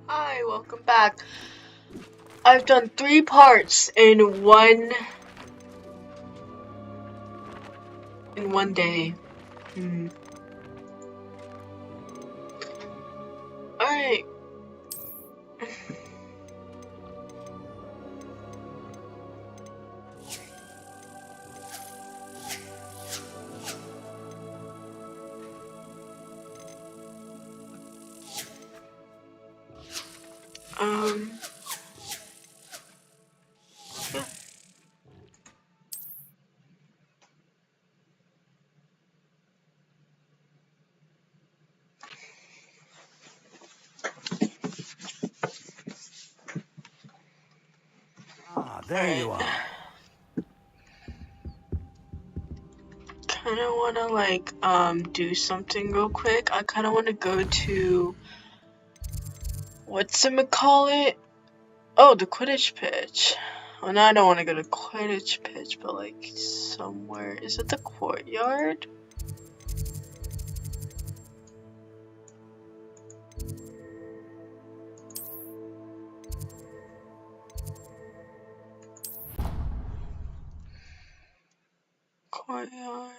Hi, welcome back. I've done 3 parts in one day. Alright. There you are. Kinda wanna do something real quick. I kinda wanna go to whatchamacallit? Oh, the Quidditch pitch. Well, now I don't wanna go to Quidditch pitch, but like somewhere. Is it the courtyard? Courtyard.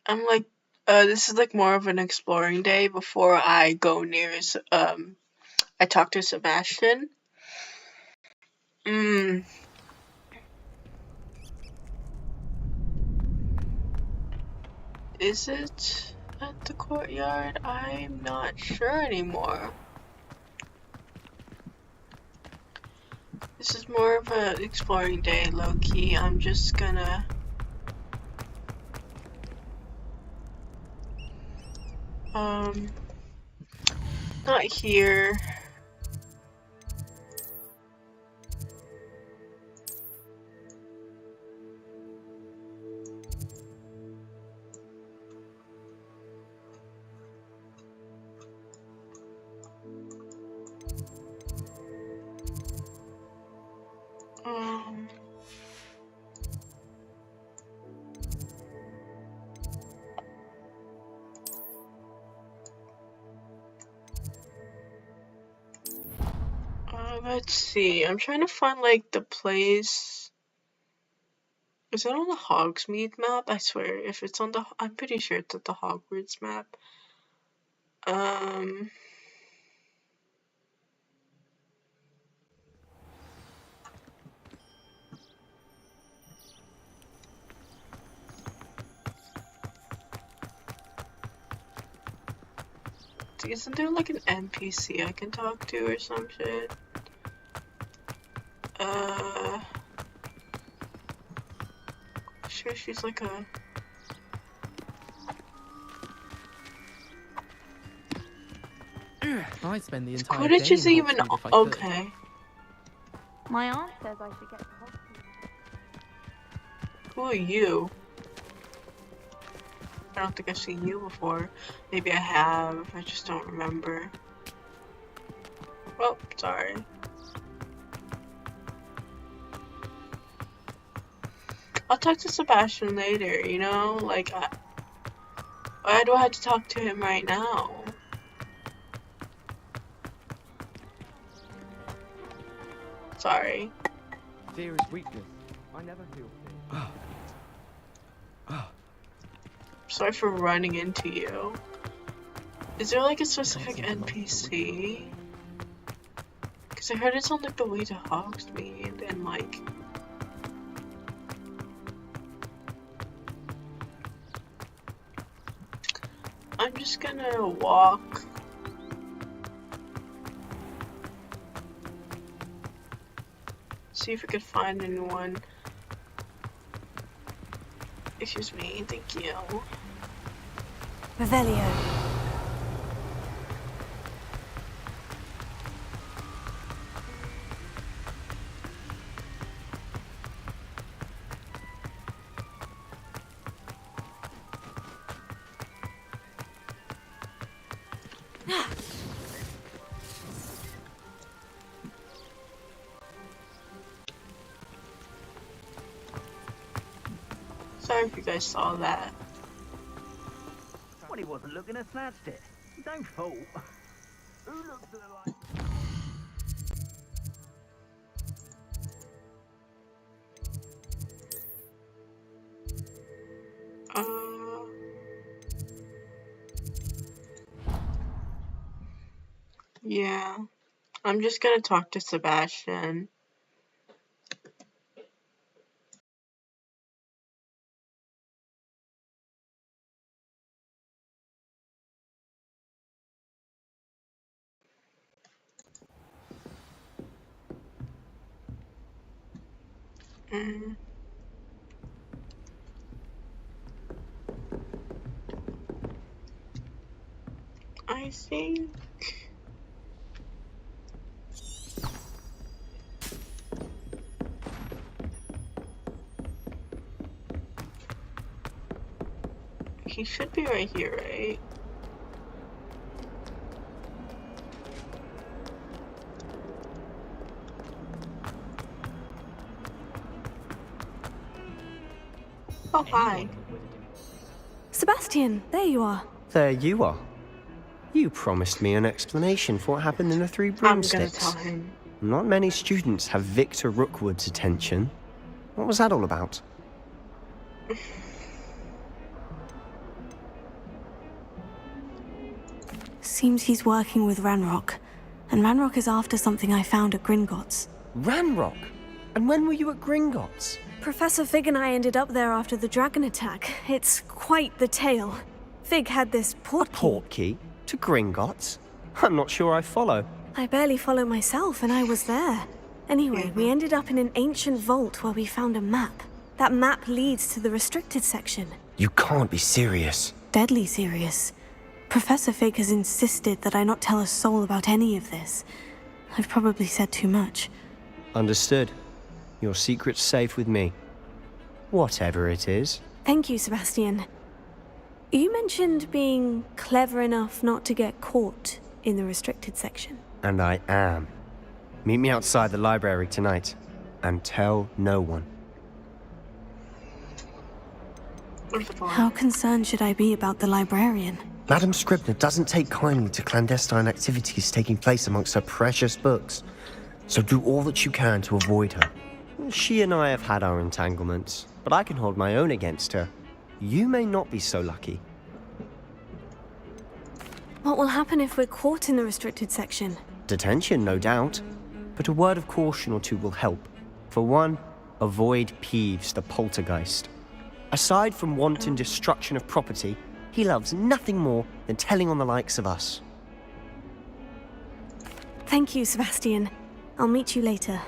I'm like, this is like more of an exploring day before I go near, I talk to Sebastian. Is it at the courtyard? I'm not sure anymore. This is more of an exploring day, low-key. I'm just gonna... not here. Let's see. I'm trying to find like the place. Is it on the Hogsmeade map? I swear, if it's on the, I'm pretty sure it's at the Hogwarts map. Isn't there like an NPC I can talk to or some shit? Sure she's like a... I spend the entire Quidditch day is in even Hogsmeade if I okay. My aunt says I should get costumes. Who are you? I don't think I've seen you before. Maybe I have, I just don't remember. Well, sorry. I'll talk to Sebastian later, you know? Like, why do I have to talk to him right now? Sorry. Fear is weakness. I never feel fear. Sorry for running into you. Is there like a specific NPC? Because I heard it's on like the way to Hogsmeade and like... I'm just gonna walk. See if we could find anyone. Excuse me, thank you. Revelio. Sorry if you guys saw that. Somebody wasn't looking at saddest. Don't fault. Who looks at the light? Yeah. I'm just gonna talk to Sebastian. I think... he should be right here, right? Oh, hi. Sebastian, there you are. There you are. You promised me an explanation for what happened in the Three I'm gonna Broomsticks. tell him. Not many students have Victor Rookwood's attention. What was that all about? Seems he's working with Ranrock. And Ranrock is after something I found at Gringotts. Ranrock? And when were you at Gringotts? Professor Fig and I ended up there after the dragon attack. It's quite the tale. Fig had this port key. Portkey? To Gringotts? I'm not sure I follow. I barely follow myself, and I was there. Anyway, we ended up in an ancient vault where we found a map. That map leads to the restricted section. You can't be serious. Deadly serious. Professor Fig has insisted that I not tell a soul about any of this. I've probably said too much. Understood. Your secret's safe with me. Whatever it is. Thank you, Sebastian. You mentioned being clever enough not to get caught in the restricted section. And I am. Meet me outside the library tonight. And tell no one. How concerned should I be about the librarian? Madam Scribner doesn't take kindly to clandestine activities taking place amongst her precious books. So do all that you can to avoid her. She and I have had our entanglements, but I can hold my own against her. You may not be so lucky. What will happen if we're caught in the restricted section? Detention, no doubt. But a word of caution or two will help. For one, avoid Peeves, the poltergeist. Aside from wanton destruction of property, he loves nothing more than telling on the likes of us. Thank you, Sebastian. I'll meet you later.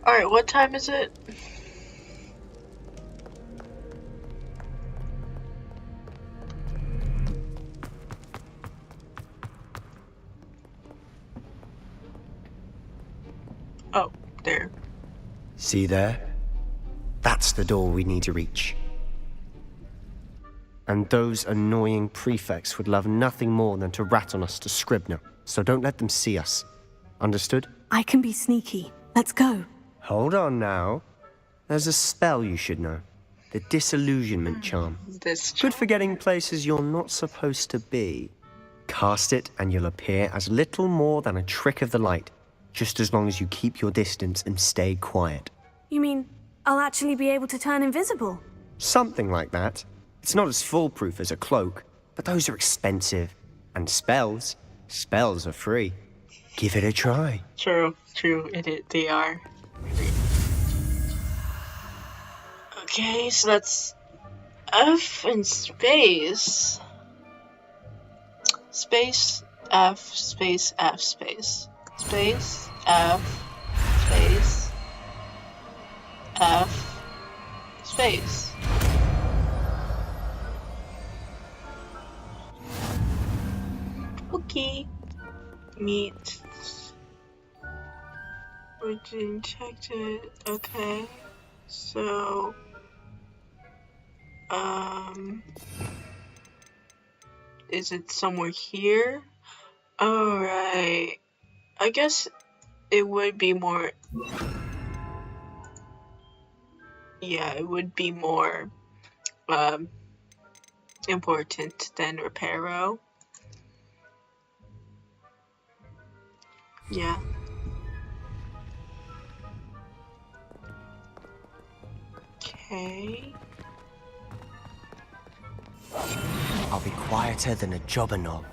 Alright, what time is it? Oh, there. See there? That's the door we need to reach. And those annoying prefects would love nothing more than to rat on us to Scribner, so don't let them see us. Understood? I can be sneaky. Let's go. Hold on now. There's a spell you should know. The disillusionment charm. This Good for getting places you're not supposed to be. Cast it and you'll appear as little more than a trick of the light, just as long as you keep your distance and stay quiet. You mean I'll actually be able to turn invisible? Something like that. It's not as foolproof as a cloak, but those are expensive. And spells are free. Give it a try. True, they are. Okay, so that's F and space. Space, F, space, F, space. Space, F, space, F, space. Okay. Meet. We're detected. Okay. So, is it somewhere here? Alright. I guess it would be more... Yeah, it would be more important than Reparo. Yeah. Okay. I'll be quieter than a jobber knob.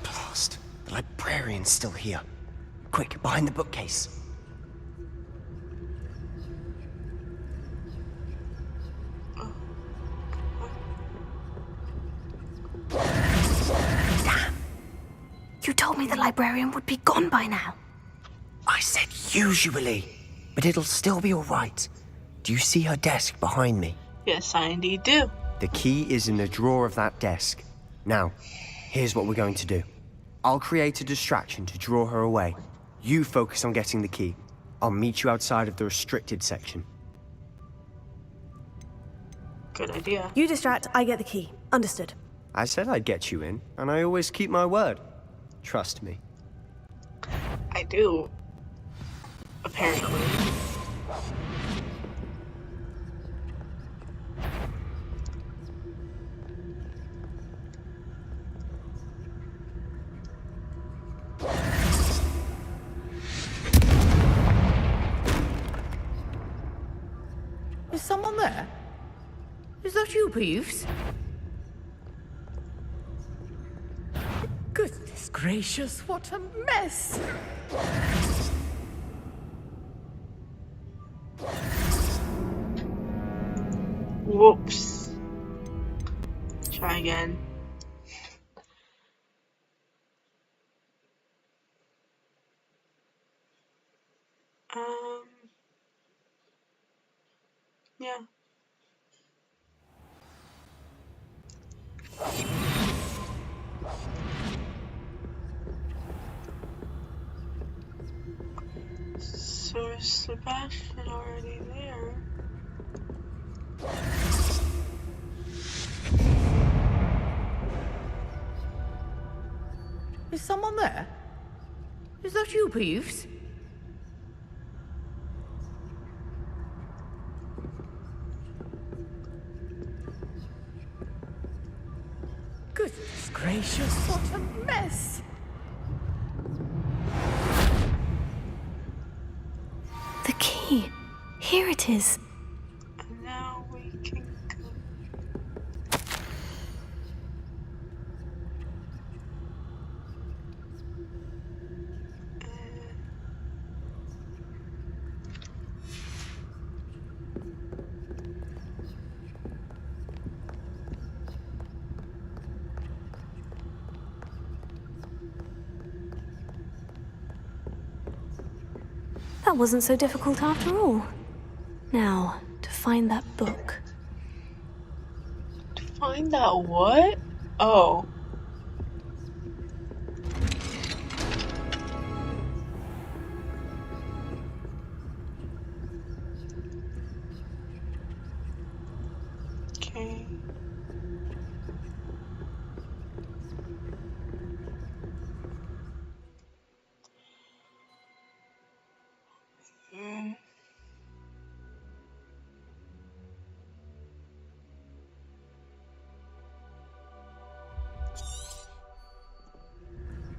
Blast. The librarian's still here. Quick, behind the bookcase. You told me the librarian would be gone by now. I said usually, but it'll still be all right. Do you see her desk behind me? Yes, I indeed do. The key is in the drawer of that desk. Now, here's what we're going to do. I'll create a distraction to draw her away. You focus on getting the key. I'll meet you outside of the restricted section. Good idea. You distract, I get the key. Understood. I said I'd get you in, and I always keep my word. Trust me. I do. Apparently. Is someone there? Is that you, Peeves? Goodness gracious, what a mess! Whoops. Try again. Yeah. So is Sebastian already there? Is someone there? Is that you, Peeves? Goodness gracious, what a mess! The key. Here it is. And now we can go. That wasn't so difficult after all. Now, to find that book. To find that what? Oh. Okay.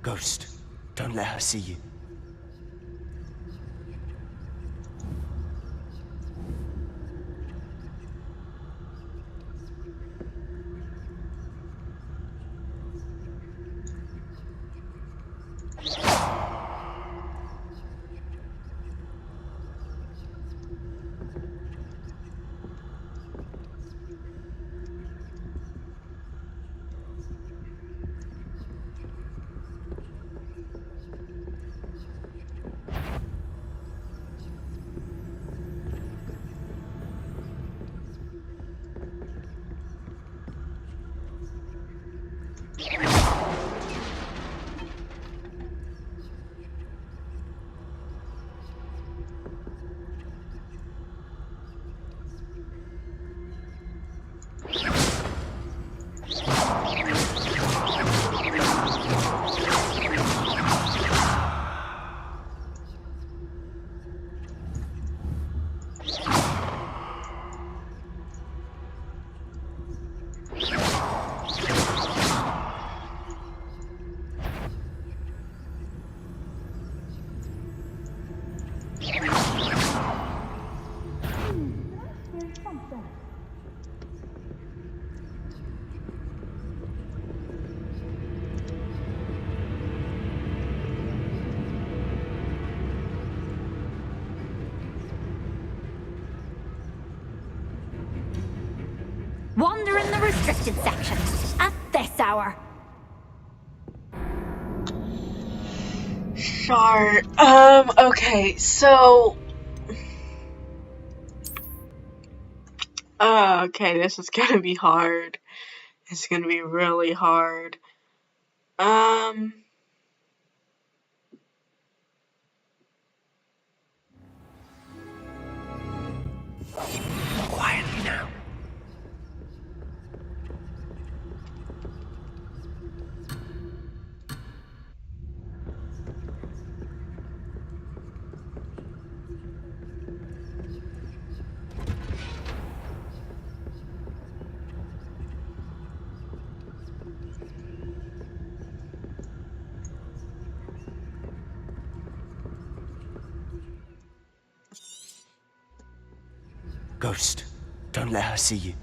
Ghost, don't let her see you. Wander in the restricted section at this hour. Sure. Okay, so... okay, this is gonna be hard. It's gonna be really hard. Quietly now. Ghost, don't let her see you.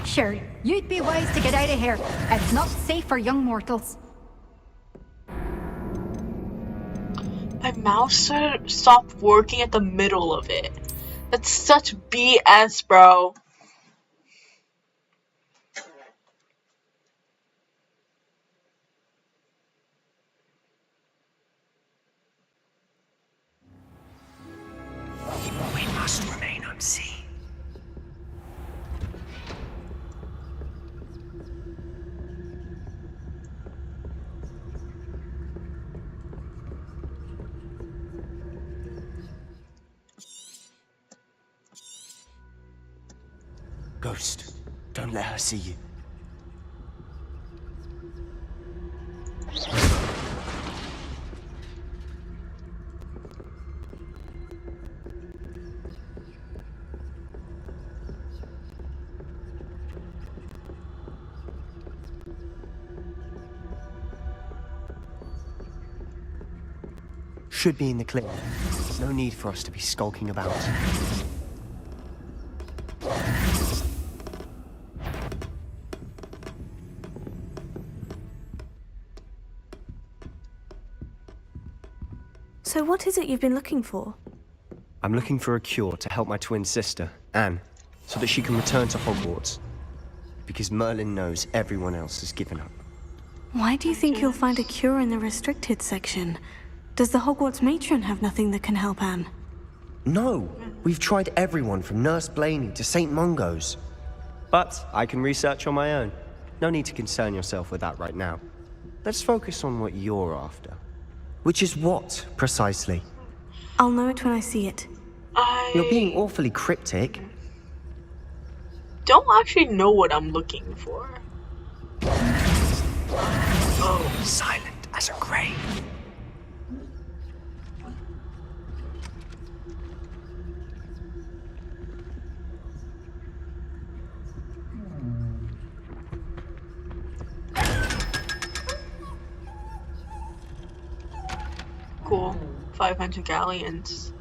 Sure, you'd be wise to get out of here. It's not safe for young mortals. My mouse stopped working at the middle of it. That's such BS, bro. We must remain unseen. Ghost, don't let her see you. Should be in the clear. No need for us to be skulking about. So what is it you've been looking for? I'm looking for a cure to help my twin sister, Anne, so that she can return to Hogwarts. Because Merlin knows everyone else has given up. Why do you think you'll find a cure in the restricted section? Does the Hogwarts matron have nothing that can help Anne? No! We've tried everyone from Nurse Blaney to St. Mungo's. But I can research on my own. No need to concern yourself with that right now. Let's focus on what you're after. Which is what, precisely? I'll know it when I see it. You're being awfully cryptic. Don't actually know what I'm looking for. Oh. Silent as a grave. Cool. 500 galleons.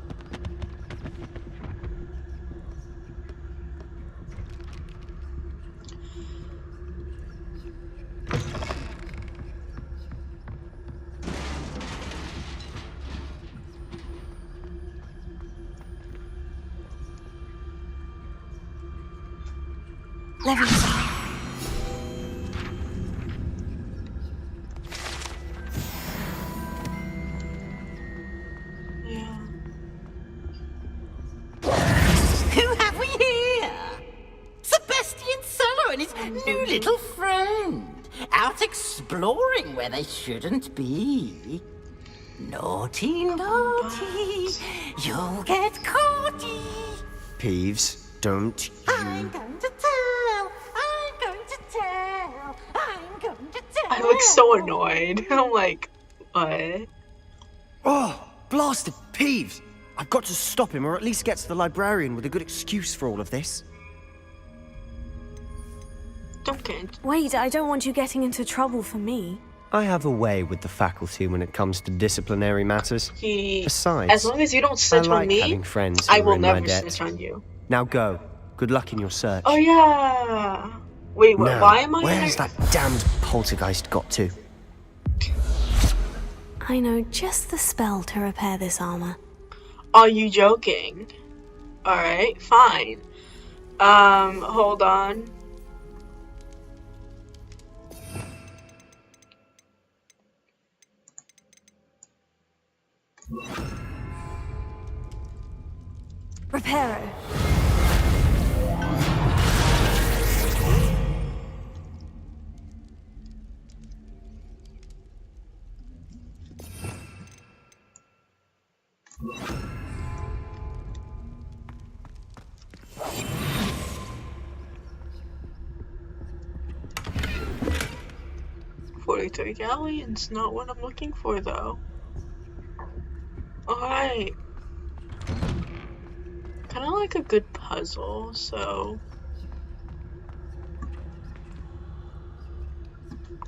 Leviosa. New little friend, out exploring where they shouldn't be. Naughty, naughty, you'll get caughty. Peeves, don't I'm you... going to tell, I'm going to tell, I'm going to tell. I look so annoyed. I'm like, what? Oh, blasted Peeves! I've got to stop him, or at least get to the librarian with a good excuse for all of this. Don't get. Wait, I don't want you getting into trouble for me. I have a way with the faculty when it comes to disciplinary matters. Besides, As long as you don't I snitch like on me, having friends who I are will in my never debt. snitch on you. Now go. Good luck in your search. Oh yeah. Wait, what? Now, Why am I? where's that damned poltergeist got to? I know just the spell to repair this armor. Are you joking? All right, fine. Hold on. Reparo. $43 galleons, not what I'm looking for though. Alright. Kinda like a good puzzle, so.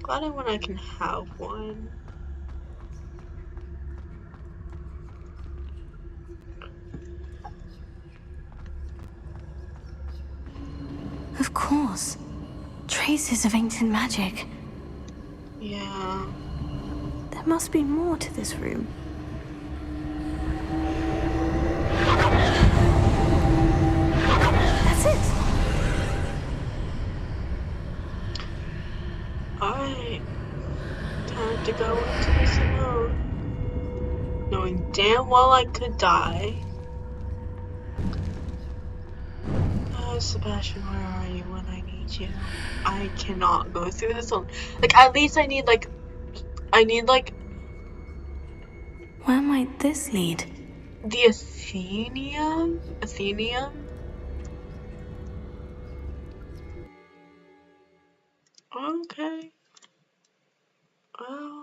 Glad when I can have one. Of course. Traces of ancient magic. Yeah. There must be more to this room. That's it. Alright. Time to go into this alone. Knowing damn well I could die. Oh, Sebastian, where are you when I need you? I cannot go through this alone. Like, at least I need, like... Where might this lead? The Athenium? Athenium? Okay. Well...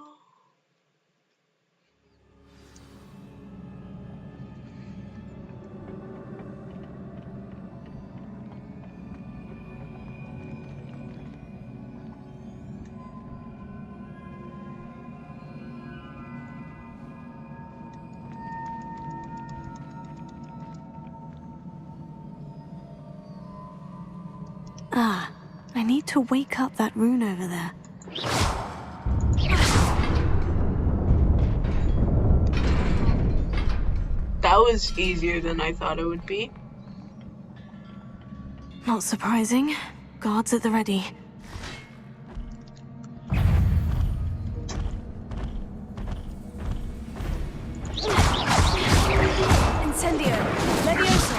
Ah, I need to wake up that rune over there. That was easier than I thought it would be. Not surprising. Guards at the ready. Incendio! Levioso!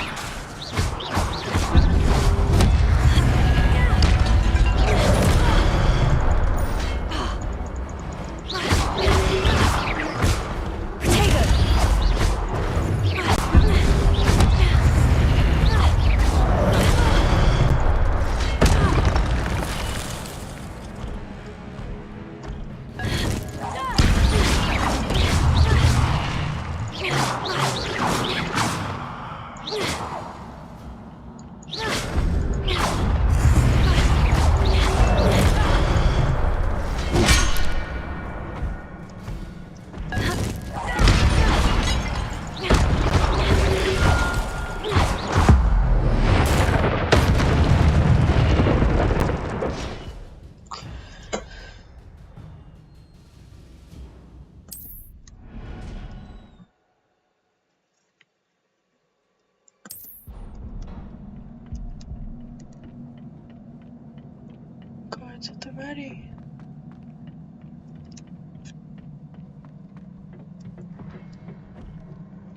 Guards at the ready.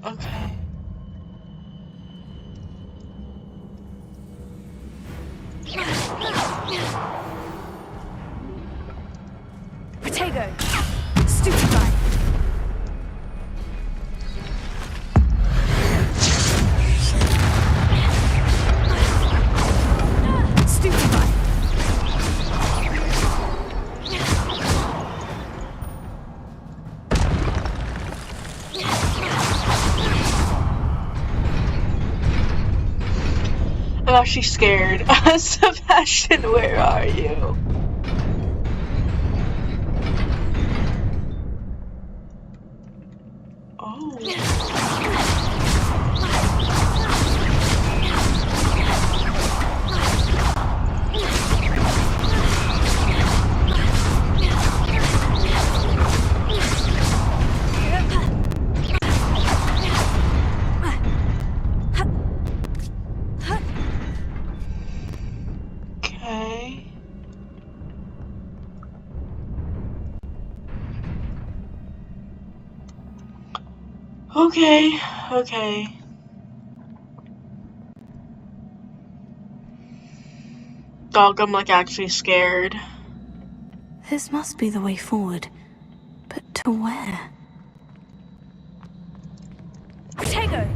Okay. actually scared. Sebastian, where are you? Okay. Okay. Dog, I'm like actually scared. This must be the way forward. But to where? Tego!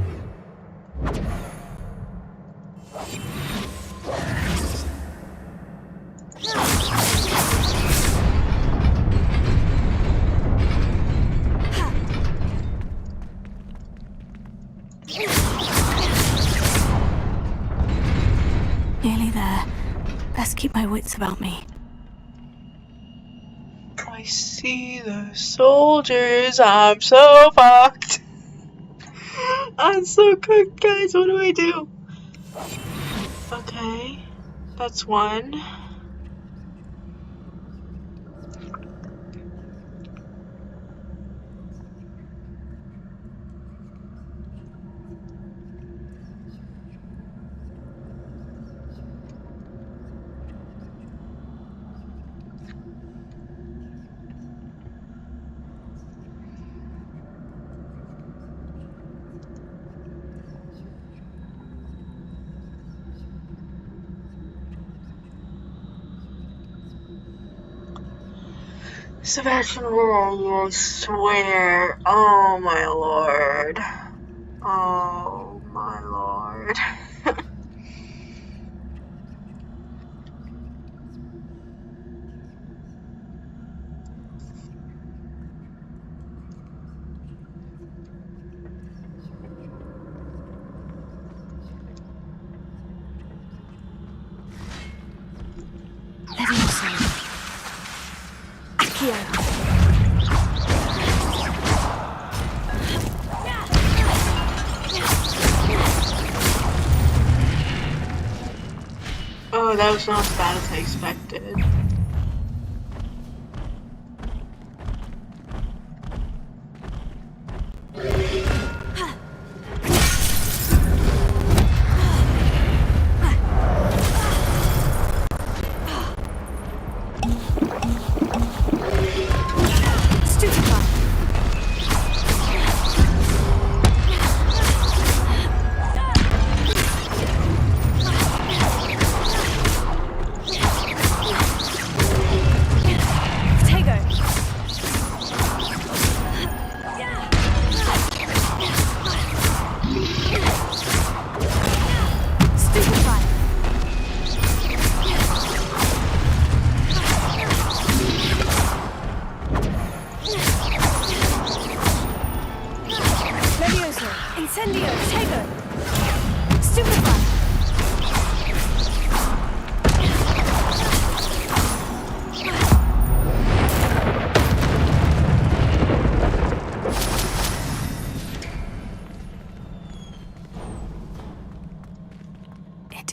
Nearly there. Best keep my wits about me. I see the soldiers. I'm so fucked. I'm so cooked, guys. What do I do? Okay. That's one. Sebastian, where are you? I swear. Oh my lord. Oh my lord. Levioso. Accio. Oh, that was not as bad as I expected.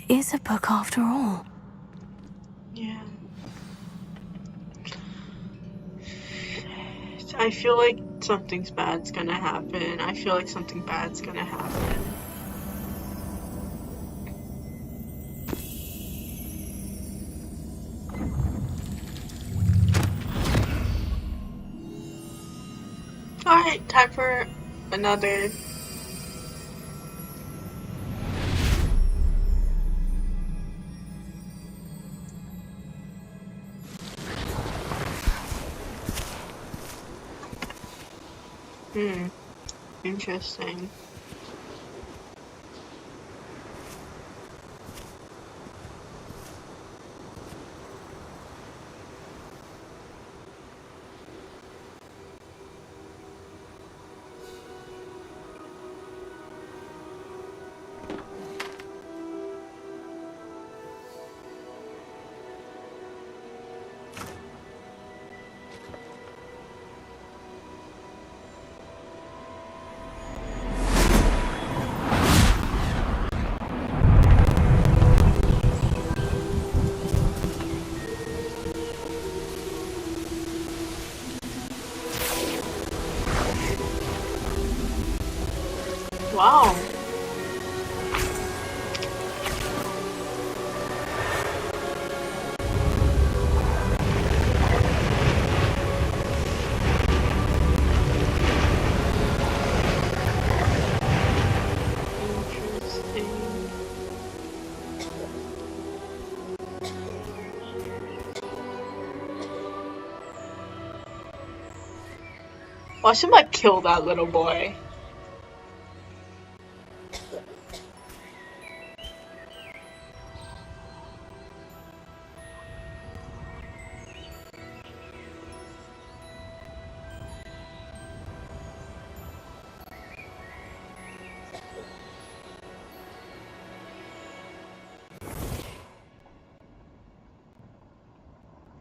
Is a book after all. Yeah. I feel like something's bad's gonna happen. I feel like something bad's gonna happen. Alright, time for another. Interesting. Wow. Interesting. Watch him like kill that little boy.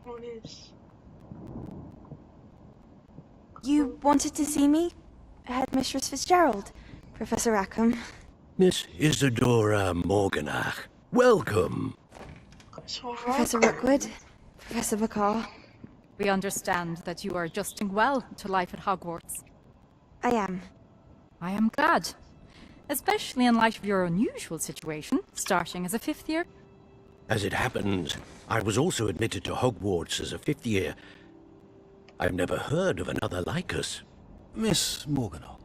What is? You wanted to see me? Headmistress Fitzgerald, Professor Rackham. Miss Isadora Morganach, welcome. Professor Rookwood, Professor Bakar. We understand that you are adjusting well to life at Hogwarts. I am. I am glad. Especially in light of your unusual situation, starting as a 5th year. As it happens, I was also admitted to Hogwarts as a 5th year. I've never heard of another like us. Miss Morganach,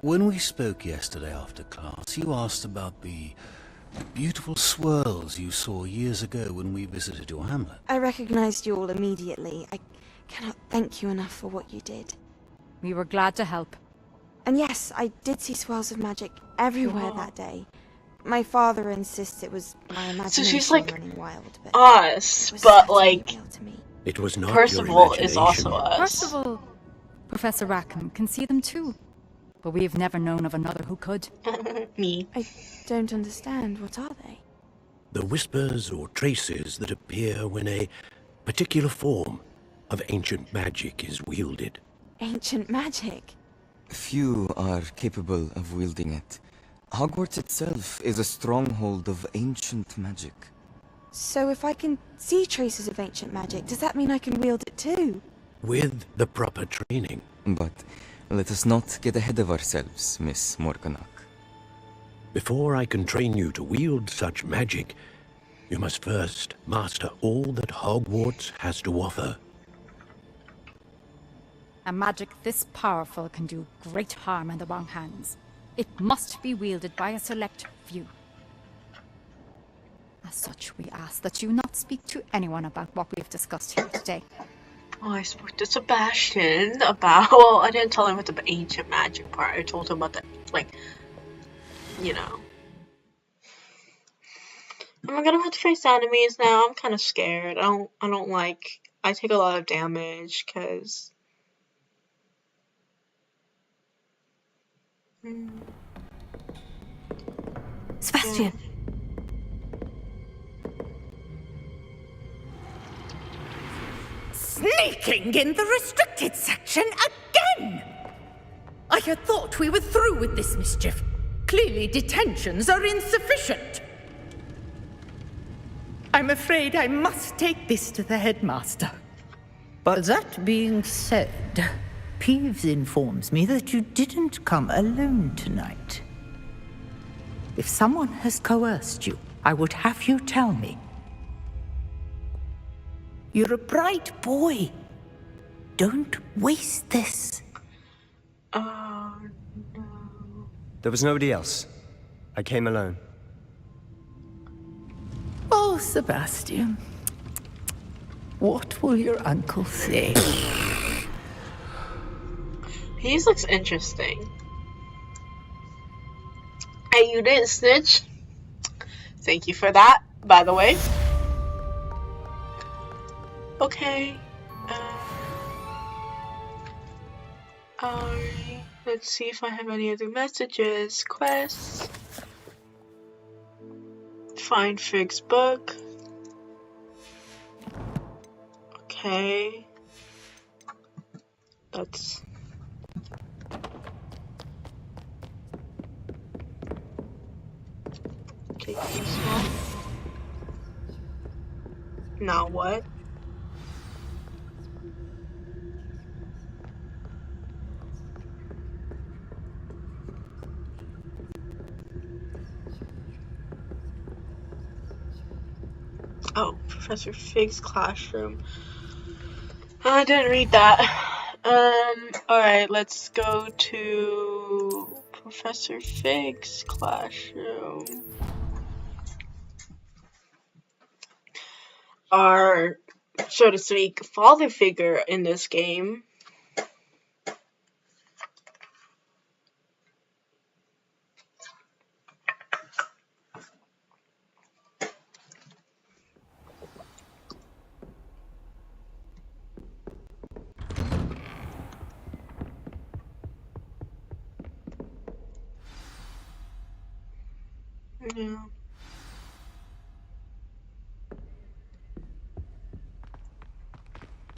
when we spoke yesterday after class, you asked about the beautiful swirls you saw years ago when we visited your hamlet. I recognized you all immediately. I cannot thank you enough for what you did. We were glad to help. And yes, I did see swirls of magic everywhere that day. My father insists it was my imagination So she's like running wild, but us, it was but certainly like real to me. It was not Percival your is also imagination. us. Percival, Professor Rackham can see them too. But we have never known of another who could. Me. I don't understand. What are they? The whispers or traces that appear when a particular form of ancient magic is wielded. Ancient magic? Few are capable of wielding it. Hogwarts itself is a stronghold of ancient magic. So if I can see traces of ancient magic, does that mean I can wield it too? With the proper training. But let us not get ahead of ourselves, Miss Morganach. Before I can train you to wield such magic, you must first master all that Hogwarts has to offer. A magic this powerful can do great harm in the wrong hands. It must be wielded by a select few. As such, we ask that you not speak to anyone about what we've discussed here today. Oh, I spoke to Sebastian about. Well, I didn't tell him about the ancient magic part. I told him about the, like, you know. I'm gonna have to face enemies now. I'm kind of scared. I don't like. I take a lot of damage because. Sebastian! Sneaking in the restricted section again! I had thought we were through with this mischief. Clearly detentions are insufficient. I'm afraid I must take this to the headmaster. But that being said, Peeves informs me that you didn't come alone tonight. If someone has coerced you, I would have you tell me. You're a bright boy. Don't waste this. Oh no. There was nobody else. I came alone. Oh, Sebastian. What will your uncle say? He looks interesting. Hey, you didn't snitch. Thank you for that, by the way. Okay. Let's see if I have any other messages. Quests. Find Fig's book. Okay. That's... Take this one. Now what? Oh, Professor Fig's classroom. I didn't read that. Alright, let's go to Professor Fig's classroom. Our, so to speak, father figure in this game. Yeah.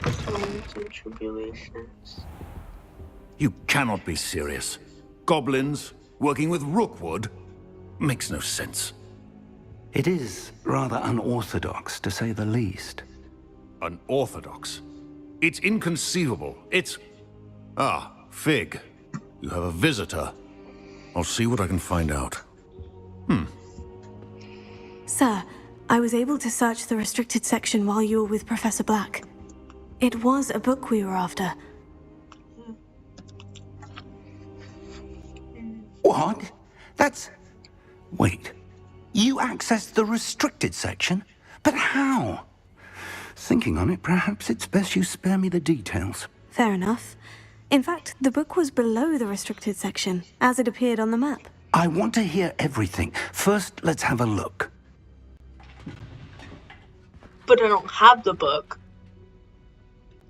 Trials and tribulations. You cannot be serious. Goblins working with Rookwood? Makes no sense. It is rather unorthodox, to say the least. Unorthodox? It's inconceivable. It's... Ah, Fig. You have a visitor. I'll see what I can find out. Sir, I was able to search the restricted section while you were with Professor Black. It was a book we were after. What? That's... Wait. You accessed the restricted section? But how? Thinking on it, perhaps it's best you spare me the details. Fair enough. In fact, the book was below the restricted section, as it appeared on the map. I want to hear everything. First, let's have a look. But I don't have the book.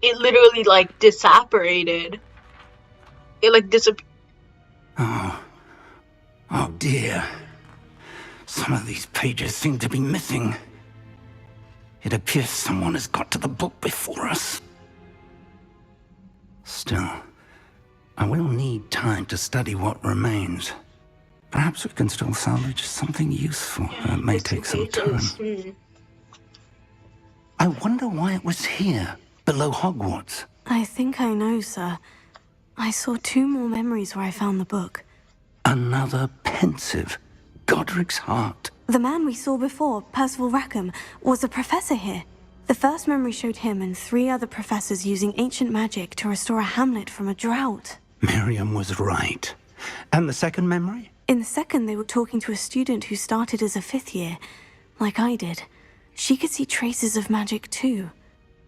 It literally, like, disapparated. It, like, disappeared. Oh dear. Some of these pages seem to be missing. It appears someone has got to the book before us. Still, I will need time to study what remains. Perhaps we can still salvage something useful. It may take some time. I wonder why it was here, below Hogwarts. I think I know, sir. I saw 2 more memories where I found the book. Another pensive. Godric's heart. The man we saw before, Percival Rackham, was a professor here. The first memory showed him and 3 other professors using ancient magic to restore a hamlet from a drought. Miriam was right. And the second memory? In the second, they were talking to a student who started as a 5th year, like I did. She could see traces of magic too.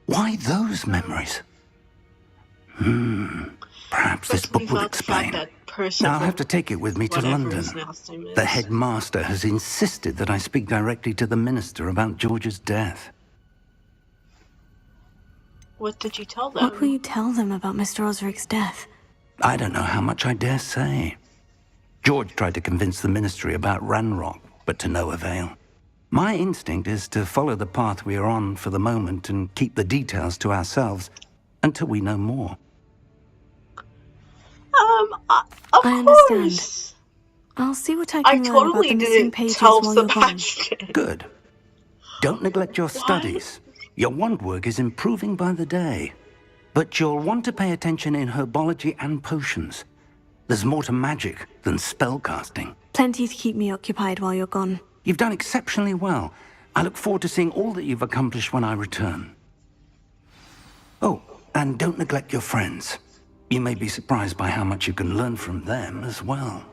Why those memories? Perhaps this book will explain. Now I'll have to take it with me to London. The headmaster has insisted that I speak directly to the minister about George's death. What did you tell them? What will you tell them about Mr. Osric's death? I don't know how much I dare say. George tried to convince the ministry about Ranrock, but to no avail. My instinct is to follow the path we are on for the moment and keep the details to ourselves until we know more. Of I course. understand. I'll see what I can learn totally about the missing pages tell while you're gone. Sebastian. Good. Don't neglect your studies. Your wand work is improving by the day. But you'll want to pay attention in herbology and potions. There's more to magic than spellcasting. Plenty to keep me occupied while you're gone. You've done exceptionally well. I look forward to seeing all that you've accomplished when I return. Oh, and don't neglect your friends. You may be surprised by how much you can learn from them as well.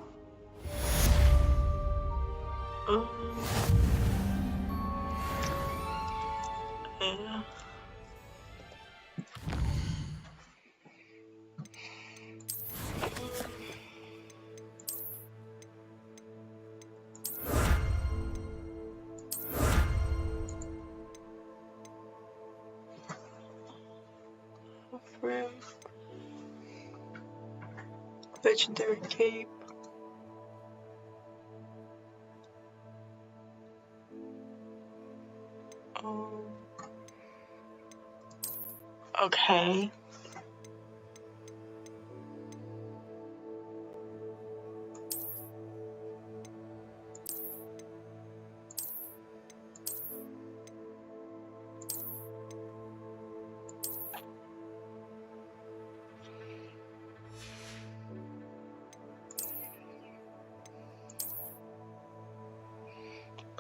Legendary cape. Okay.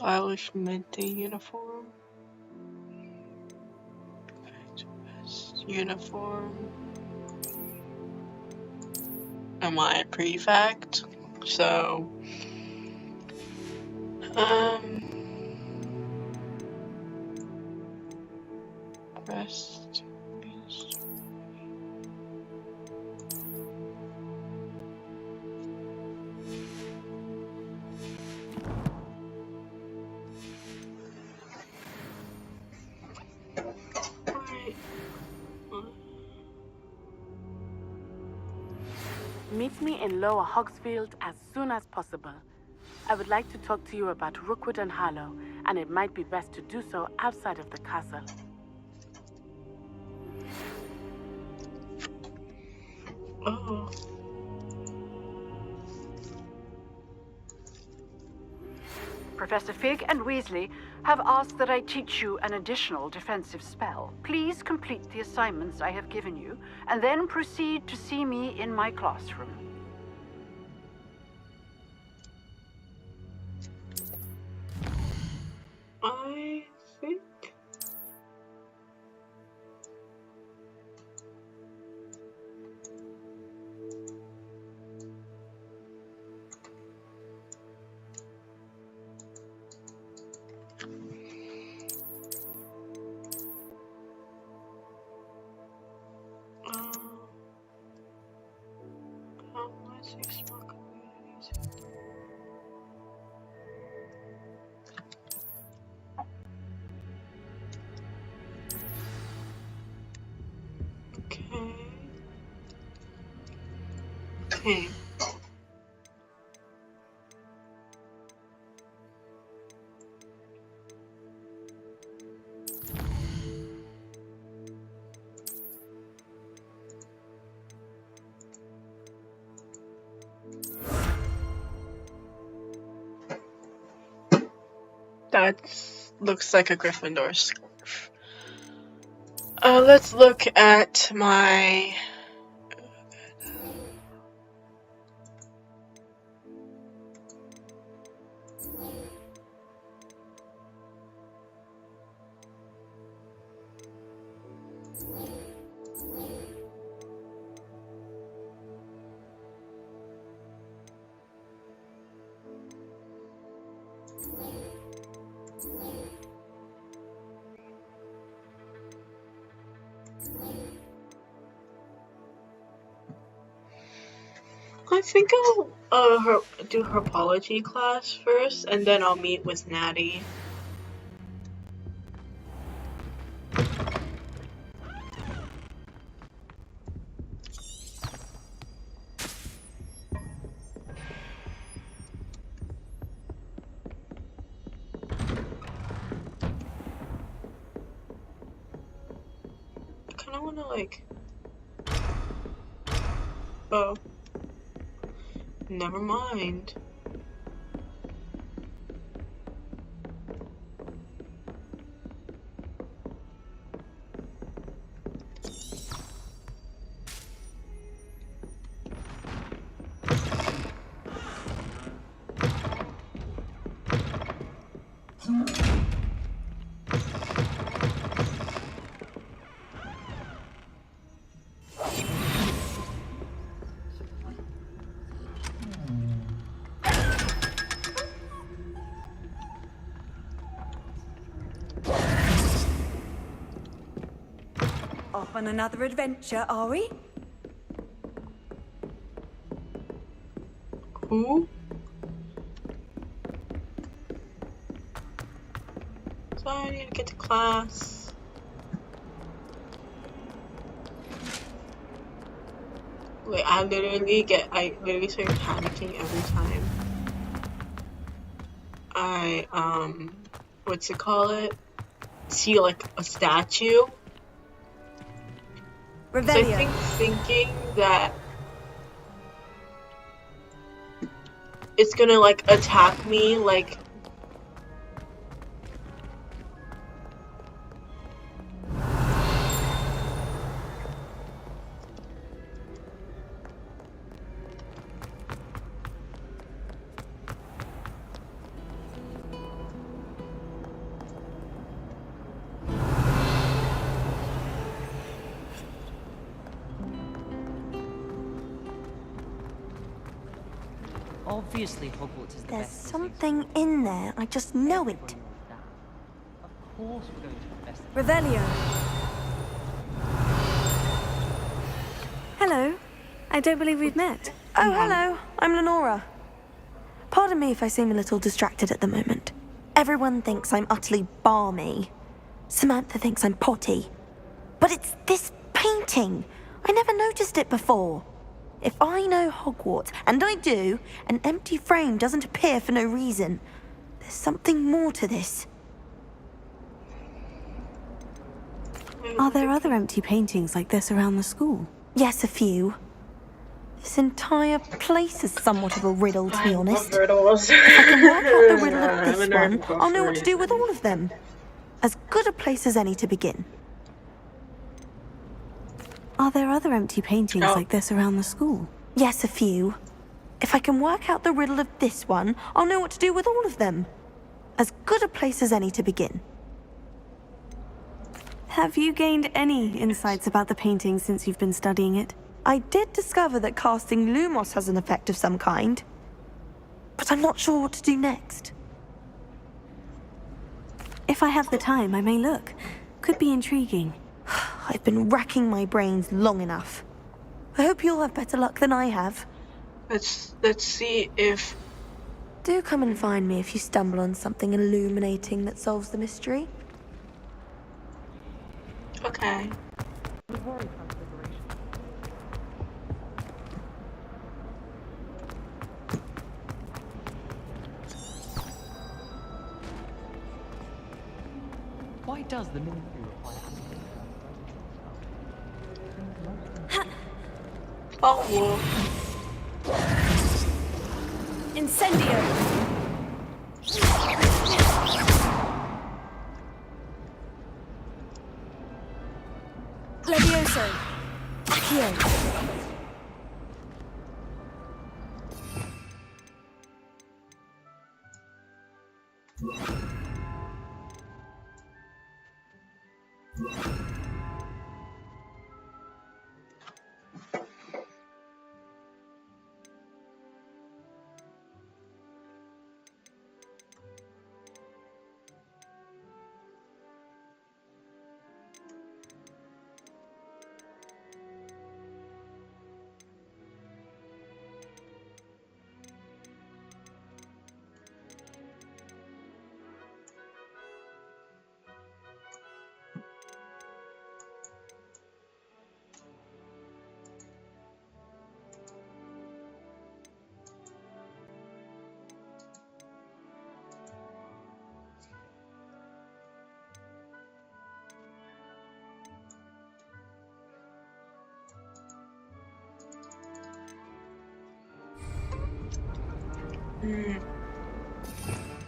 Stylish midday uniform. uniform. Am I a prefect? So, rest. Meet me in Lower Hogsfield as soon as possible. I would like to talk to you about Rookwood and Harlow, and it might be best to do so outside of the castle. Oh. Professor Fig and Weasley have asked that I teach you an additional defensive spell. Please complete the assignments I have given you, and then proceed to see me in my classroom. I think... let's explore communities. Okay. That looks like a Gryffindor scarf. Let's look at my... I think I'll do herpology class first, and then I'll meet with Natty. I kind of want to like... Oh. Never mind. Off on another adventure, are we? Cool. So I need to get to class. Wait, I literally start panicking every time I, what's it call it? See like a statue. So I think thinking that it's gonna like attack me like Obviously, Hogwarts is the There's best. something in there. I just know it. Of course, we're going to invest. Revelio. Hello. I don't believe we've met. Oh, hello. I'm Lenora. Pardon me if I seem a little distracted at the moment. Everyone thinks I'm utterly balmy. Samantha thinks I'm potty. But it's this painting. I never noticed it before. If I know Hogwarts, and I do, an empty frame doesn't appear for no reason. There's something more to this. Are there other empty paintings like this around the school? Yes, a few. This entire place is somewhat of a riddle, to be honest. Riddles. If I can work out the riddle of this one, I'll know what to do with all of them. As good a place as any to begin. Are there other empty paintings like this around the school? Yes, a few. If I can work out the riddle of this one, I'll know what to do with all of them. As good a place as any to begin. Have you gained any insights about the painting since you've been studying it? I did discover that casting Lumos has an effect of some kind. But I'm not sure what to do next. If I have the time, I may look. Could be intriguing. I've been racking my brains long enough. I hope you'll have better luck than I have. Let's see if... Do come and find me if you stumble on something illuminating that solves the mystery. Okay. Why does the Ministry require Oh, Incendio! Levioso! Accio!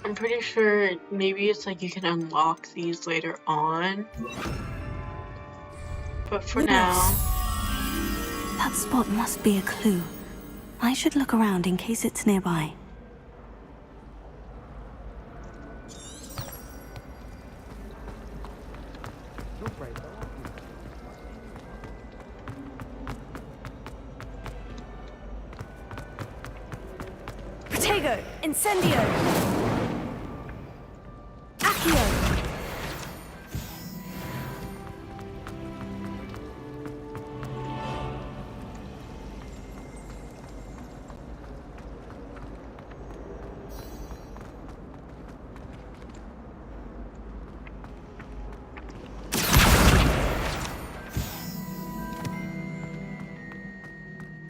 I'm pretty sure maybe it's like you can unlock these later on. But for now... That spot must be a clue. I should look around in case it's nearby. Protego! Incendio! Accio!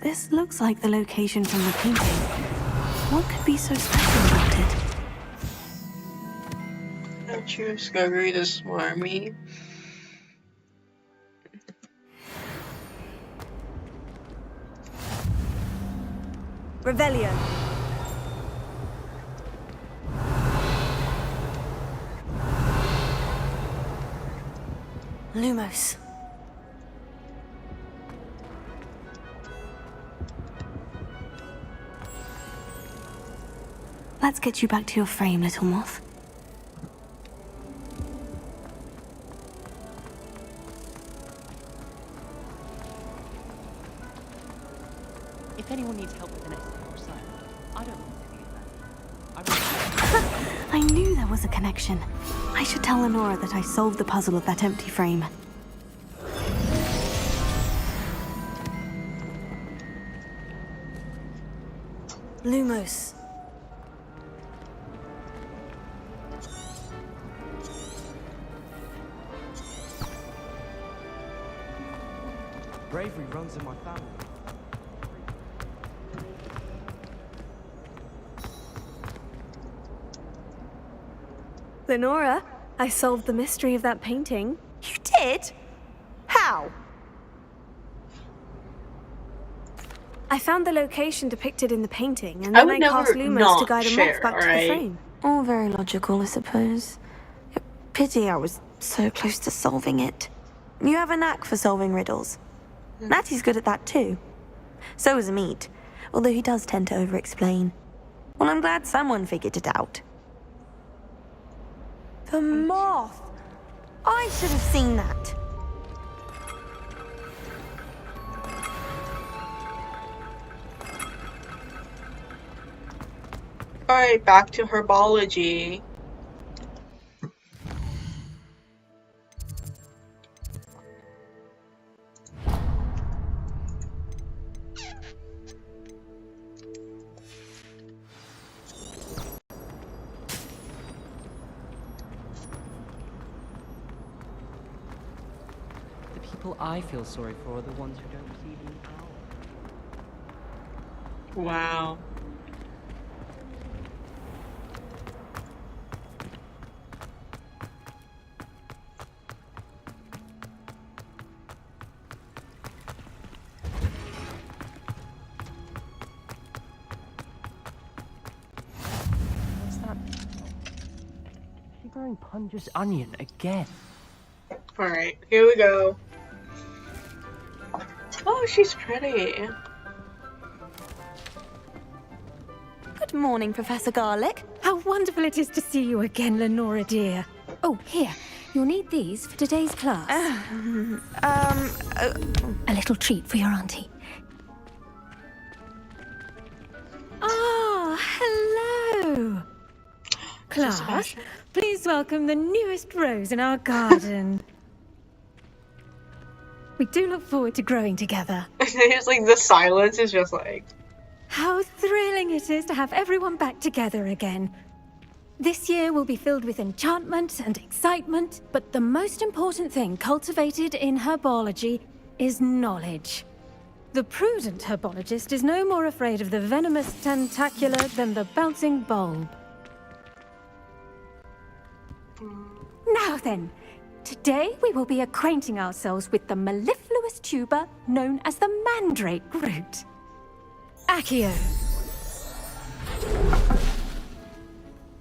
This looks like the location from the painting. What could be so special about it? Don't you discovery the smarmy? Revelio. Lumos. Let's get you back to your frame, little moth. If anyone needs help with an essay or assignment, I don't want any of that. I knew there was a connection. I should tell Lenora that I solved the puzzle of that empty frame. Lumos. Bravery runs in my family. Lenora, I solved the mystery of that painting. You did? How? I found the location depicted in the painting, and then I cast Lumos to guide them off back to the frame. All very logical, I suppose. Pity I was so close to solving it. You have a knack for solving riddles. Natty's good at that too. So is Amit, although he does tend to over-explain. Well, I'm glad someone figured it out. The moth! I should have seen that. Alright, back to herbology. The people I feel sorry for are the ones who don't believe in power. Wow. What's that? She's wearing Punja's onion again. Alright, here we go. Oh, she's pretty. Good morning, Professor Garlic. How wonderful it is to see you again, Lenora dear. Oh, here. You'll need these for today's class. A little treat for your auntie. Ah, hello. Class, please welcome the newest rose in our garden. We do look forward to growing together. It's like the silence is just like... How thrilling it is to have everyone back together again. This year will be filled with enchantment and excitement, but the most important thing cultivated in herbology is knowledge. The prudent herbologist is no more afraid of the venomous tentacular than the bouncing bulb. Now then, today we will be acquainting ourselves with the mellifluous tuber known as the mandrake root. Accio.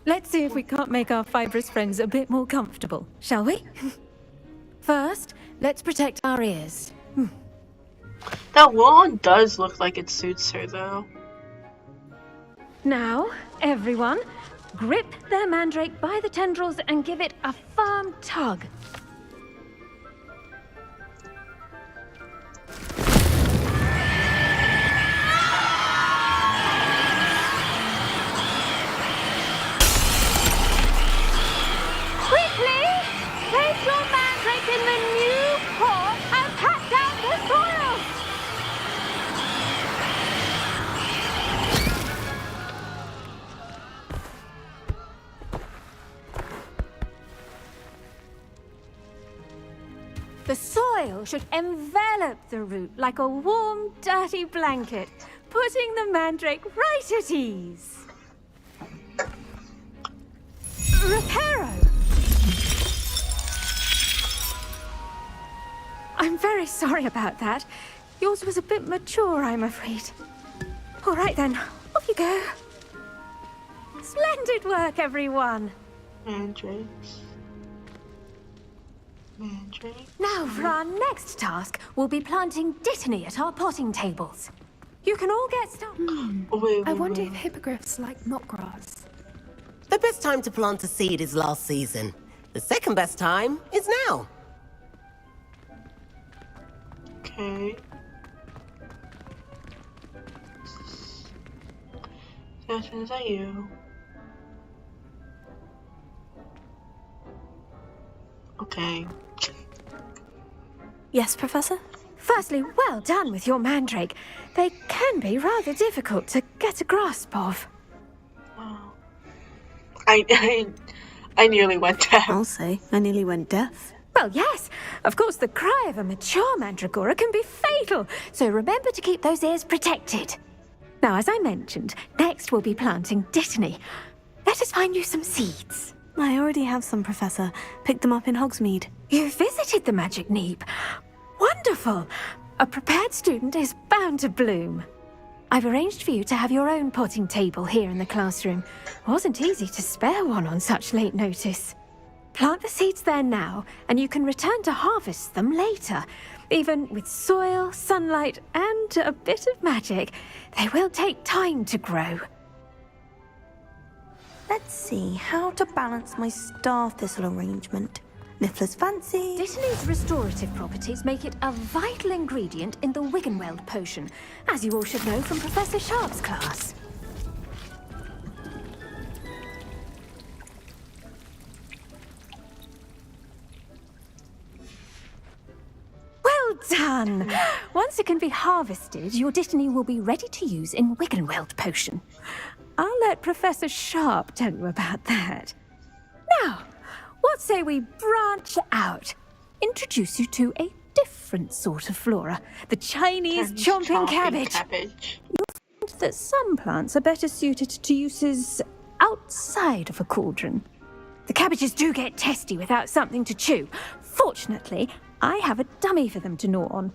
Let's see if we can't make our fibrous friends a bit more comfortable, shall we? First, let's protect our ears. That wand does look like it suits her, though. Now, everyone, grip their mandrake by the tendrils and give it a firm tug. Quickly! Place your mandrake in the new pot and pat down the soil! The soil should envelop the root like a warm, dirty blanket, putting the mandrake right at ease. Reparo! I'm very sorry about that. Yours was a bit mature, I'm afraid. All right then, off you go. Splendid work, everyone. Mandrakes. Mandrake. Now for our next task, we'll be planting dittany at our potting tables. You can all get started. I wonder if hippogriffs like knotgrass. The best time to plant a seed is last season. The second best time is now. Okay. Is that you? Okay. Yes, Professor? Firstly, well done with your mandrake. They can be rather difficult to get a grasp of. Oh. I nearly went deaf. I'll say, I nearly went deaf. Well, yes. Of course, the cry of a mature mandragora can be fatal, so remember to keep those ears protected. Now, as I mentioned, next we'll be planting dittany. Let us find you some seeds. I already have some, Professor. Picked them up in Hogsmeade. You visited the Magic Neep. Wonderful! A prepared student is bound to bloom. I've arranged for you to have your own potting table here in the classroom. Wasn't easy to spare one on such late notice. Plant the seeds there now, and you can return to harvest them later. Even with soil, sunlight, and a bit of magic, they will take time to grow. Let's see how to balance my star thistle arrangement. Niffler's fancy. Dittany's restorative properties make it a vital ingredient in the Wiggenweld potion, as you all should know from Professor Sharp's class. Well done! Once it can be harvested, your dittany will be ready to use in Wiggenweld potion. I'll let Professor Sharp tell you about that. Now, what say we branch out? Introduce you to a different sort of flora, the Chinese chomping cabbage. You'll find that some plants are better suited to uses outside of a cauldron. The cabbages do get testy without something to chew. Fortunately, I have a dummy for them to gnaw on.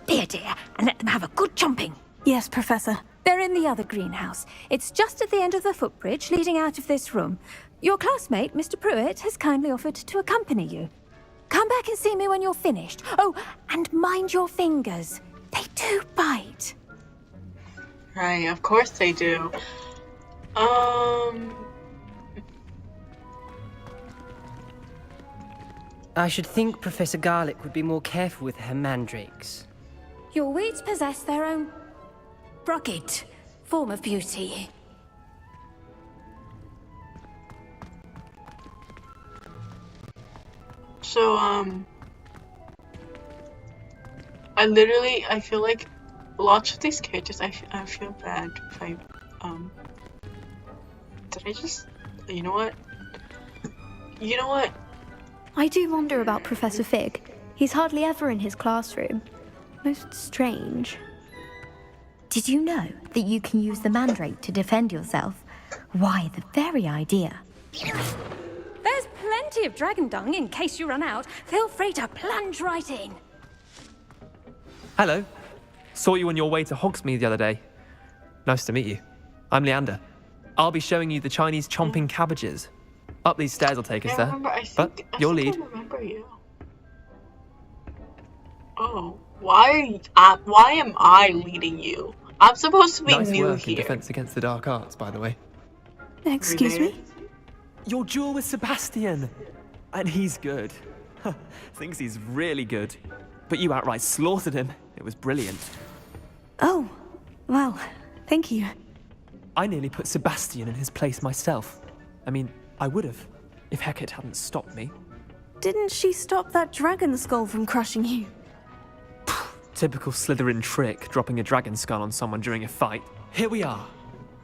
Be a dear and let them have a good chomping. Yes, Professor. They're in the other greenhouse. It's just at the end of the footbridge leading out of this room. Your classmate, Mr. Pruitt, has kindly offered to accompany you. Come back and see me when you're finished. Oh, and mind your fingers. They do bite. Right, of course they do. I should think Professor Garlick would be more careful with her mandrakes. Your weeds possess their own rugged form of beauty. So, I feel like lots of these cages, I feel bad if I, did I just, you know what? I do wonder about Professor Fig. He's hardly ever in his classroom. Most strange. Did you know that you can use the mandrake to defend yourself? Why, the very idea. There's plenty of dragon dung in case you run out. Feel free to plunge right in. Hello. Saw you on your way to Hogsmeade the other day. Nice to meet you. I'm Leander. I'll be showing you the Chinese chomping cabbages. Up these stairs will take us there. But your lead. I remember you. Oh, why am I leading you? I'm supposed to be Nice new work here. in defense against the dark arts, by the way. Excuse me? Your duel with Sebastian. And he's good. Thinks he's really good. But you outright slaughtered him. It was brilliant. Oh, well, thank you. I nearly put Sebastian in his place myself. I mean, I would have, if Hecate hadn't stopped me. Didn't she stop that dragon skull from crushing you? Typical Slytherin trick, dropping a dragon skull on someone during a fight. Here we are,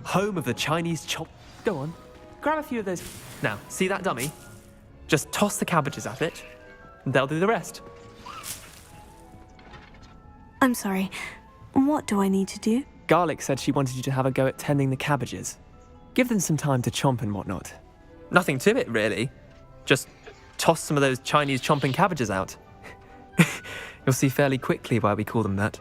home of the Chinese chop. Go on, grab a few of those. Now, see that dummy? Just toss the cabbages at it, and they'll do the rest. I'm sorry. What do I need to do? Garlic said she wanted you to have a go at tending the cabbages. Give them some time to chomp and whatnot. Nothing to it, really. Just toss some of those Chinese chomping cabbages out. You'll see fairly quickly why we call them that.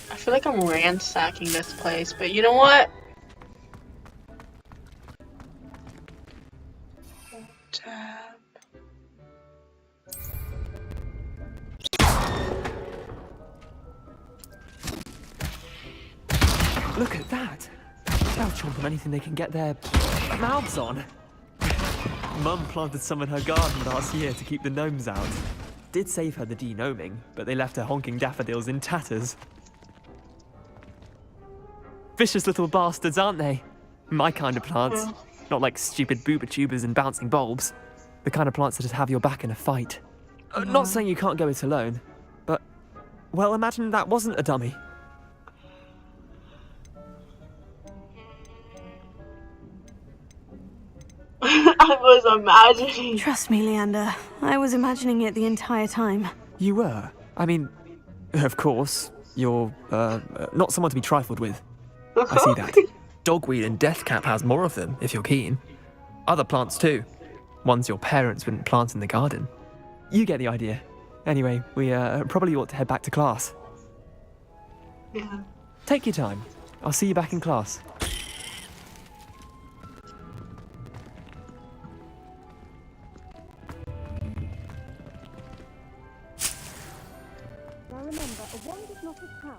I feel like I'm ransacking this place, but you know what? Look at that! They'll chomp on anything they can get their mouths on. Mum planted some in her garden last year to keep the gnomes out. did save her the denoming, but they left her honking daffodils in tatters. Vicious little bastards, aren't they? My kind of plants. Not like stupid booba tubers and bouncing bulbs. The kind of plants that just have your back in a fight. Not saying you can't go it alone, but, well, imagine that wasn't a dummy. I was imagining. Trust me, Leander. I was imagining it the entire time. You were? I mean, of course, you're, not someone to be trifled with. I see that. Dogweed and deathcap has more of them, if you're keen. Other plants too. Ones your parents wouldn't plant in the garden. You get the idea. Anyway, we probably ought to head back to class. Yeah. Take your time. I'll see you back in class. Now remember, a wand is not a power.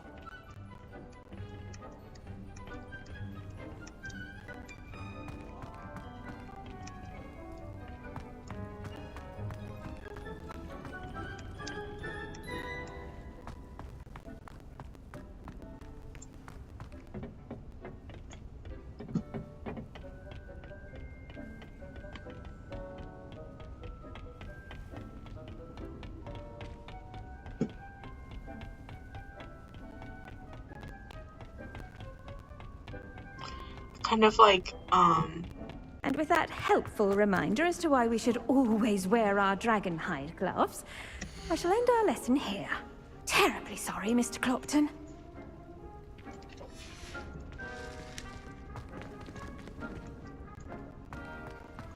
Kind of like, And with that helpful reminder as to why we should always wear our dragon hide gloves, I shall end our lesson here. Terribly sorry, Mr. Clopton.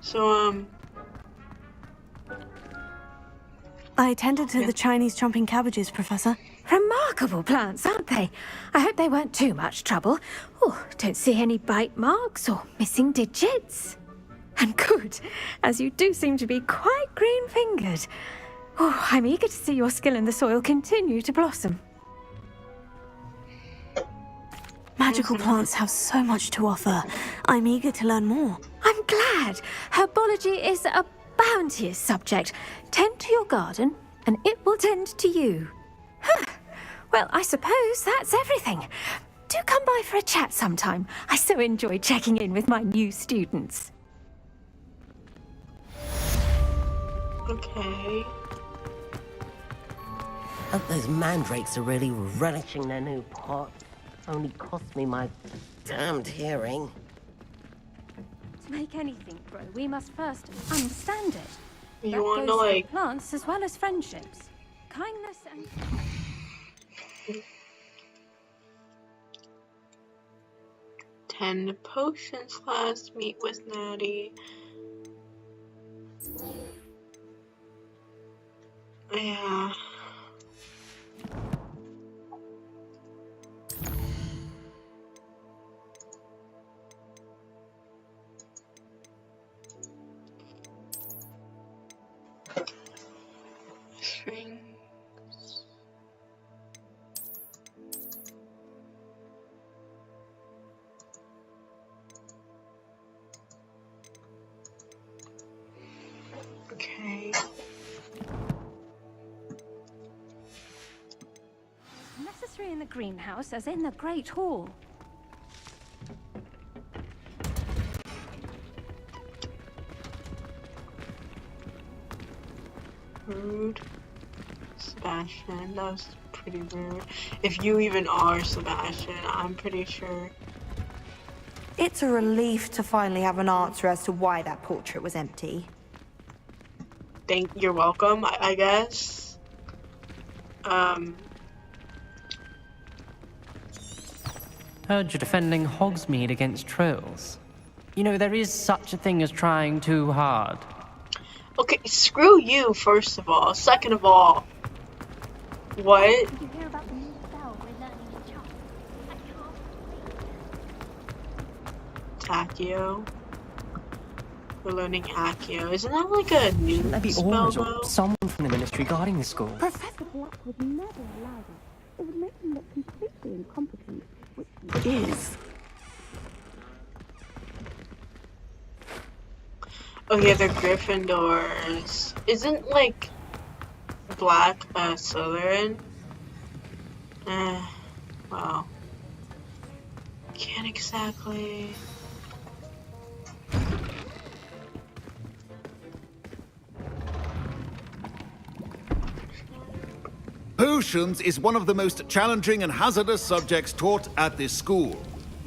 So, I tended to the Chinese chomping cabbages, Professor. Remarkable plants, aren't they? I hope they weren't too much trouble. Oh, don't see any bite marks or missing digits. And good, as you do seem to be quite green-fingered. Oh, I'm eager to see your skill in the soil continue to blossom. Magical plants have so much to offer. I'm eager to learn more. I'm glad. Herbology is a bounteous subject. Tend to your garden, and it will tend to you. Huh. Well, I suppose that's everything. Do come by for a chat sometime. I so enjoy checking in with my new students. okay. Hope those mandrakes are really relishing their new pot. Only cost me my damned hearing. To make anything grow, we must first understand it. You That want to, goes for like... plants as well as friendships. Kindness and... 10 potions class, meet with Natty. Yeah. Strings. Okay. Necessary in the greenhouse as in the Great Hall. Rude. Sebastian, that was pretty rude. If you even are Sebastian, I'm pretty sure. It's a relief to finally have an answer as to why that portrait was empty. You're welcome, I guess. Heard you're defending Hogsmeade against trolls. You know, there is such a thing as trying too hard. Okay, screw you, first of all. Second of all, what? Did you hear about the new spell we're learning in China? Accio. We're learning Accio. Isn't that like a new Shouldn't there be spell, Aurors though? or someone from the ministry guarding the school? Professor Black would never allow that. It would make him look completely incompetent, which he is. Oh yeah, they're Gryffindors. Isn't like black Slytherin. Well, can't exactly. Potions is one of the most challenging and hazardous subjects taught at this school.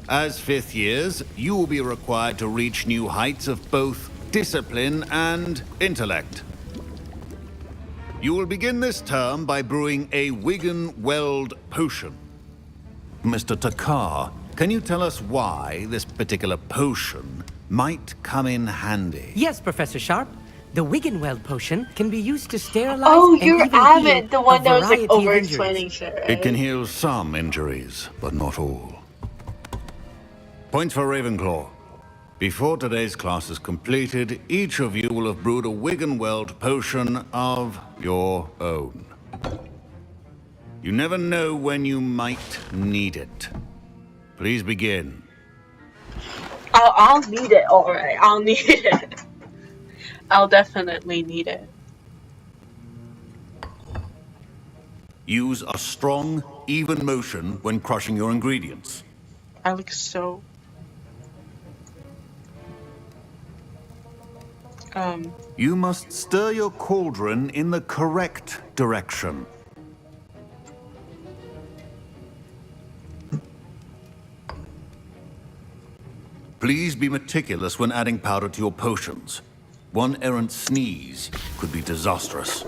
As fifth years, you will be required to reach new heights of both discipline and intellect. You will begin this term by brewing a Wiggenweld potion. Mr. Takar, can you tell us why this particular potion might come in handy? Yes, Professor Sharp. The Wiggenweld potion can be used to sterilize Oh, and you're even Avid, heal the one a that was like variety of over injuries. explaining shit, right? It can heal some injuries, but not all. Points for Ravenclaw. Before today's class is completed, each of you will have brewed a Wiggenweld potion of your own. You never know when you might need it. Please begin. I'll need it, alright. I'll need it. I'll definitely need it. Use a strong, even motion when crushing your ingredients. I look so... You must stir your cauldron in the correct direction. Please be meticulous when adding powder to your potions. One errant sneeze could be disastrous.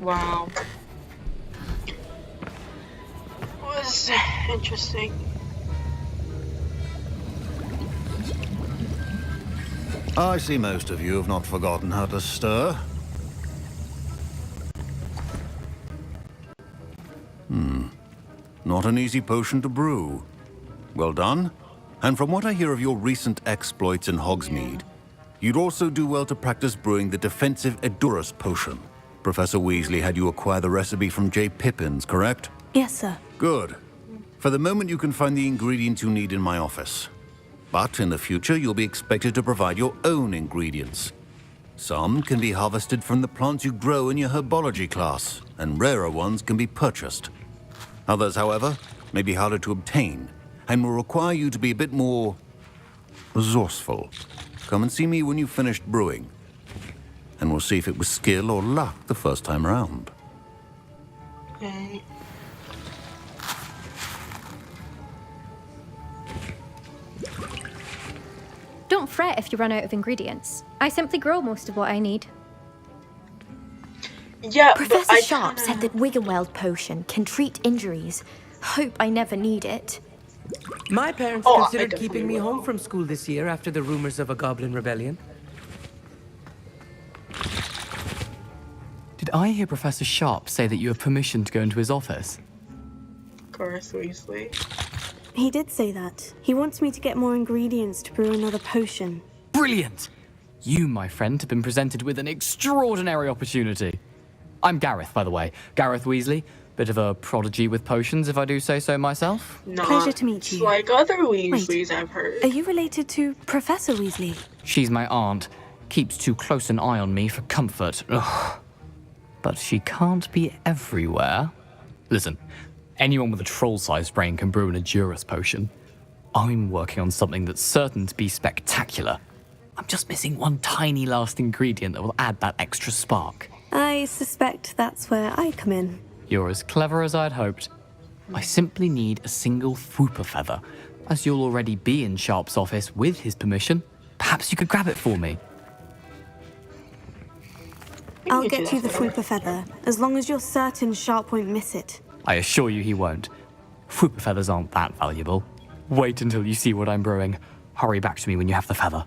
Wow. Was interesting. I see most of you have not forgotten how to stir. Not an easy potion to brew. Well done. And from what I hear of your recent exploits in Hogsmeade, you'd also do well to practice brewing the defensive Edurus potion. Professor Weasley had you acquire the recipe from J. Pippin's, correct? Yes, sir. Good. For the moment, you can find the ingredients you need in my office. But in the future, you'll be expected to provide your own ingredients. Some can be harvested from the plants you grow in your herbology class, and rarer ones can be purchased. Others, however, may be harder to obtain, and will require you to be a bit more resourceful. Come and see me when you've finished brewing, and we'll see if it was skill or luck the first time around. Okay. Don't fret if you run out of ingredients. I simply grow most of what I need. Yeah, Professor Sharp said that Wiggenweld potion can treat injuries. Hope I never need it. My parents Oh, considered keeping me home from school this year after the rumors of a goblin rebellion. Did I hear Professor Sharp say that you have permission to go into his office? Of course, Weasley. He did say that. He wants me to get more ingredients to brew another potion. Brilliant! You, my friend, have been presented with an extraordinary opportunity. I'm Gareth, by the way. Gareth Weasley. Bit of a prodigy with potions, if I do say so myself. Pleasure to meet you. Like other Weasleys I've heard. Are you related to Professor Weasley? She's my aunt. Keeps too close an eye on me for comfort. Ugh. But she can't be everywhere. Listen, anyone with a troll-sized brain can brew an Edurus potion. I'm working on something that's certain to be spectacular. I'm just missing one tiny last ingredient that will add that extra spark. I suspect that's where I come in. You're as clever as I'd hoped. I simply need a single Fwooper feather. As you'll already be in Sharp's office with his permission, perhaps you could grab it for me. I'll get you the Fwooper feather, as long as you're certain Sharp won't miss it. I assure you he won't. Fwooper feathers aren't that valuable. Wait until you see what I'm brewing. Hurry back to me when you have the feather.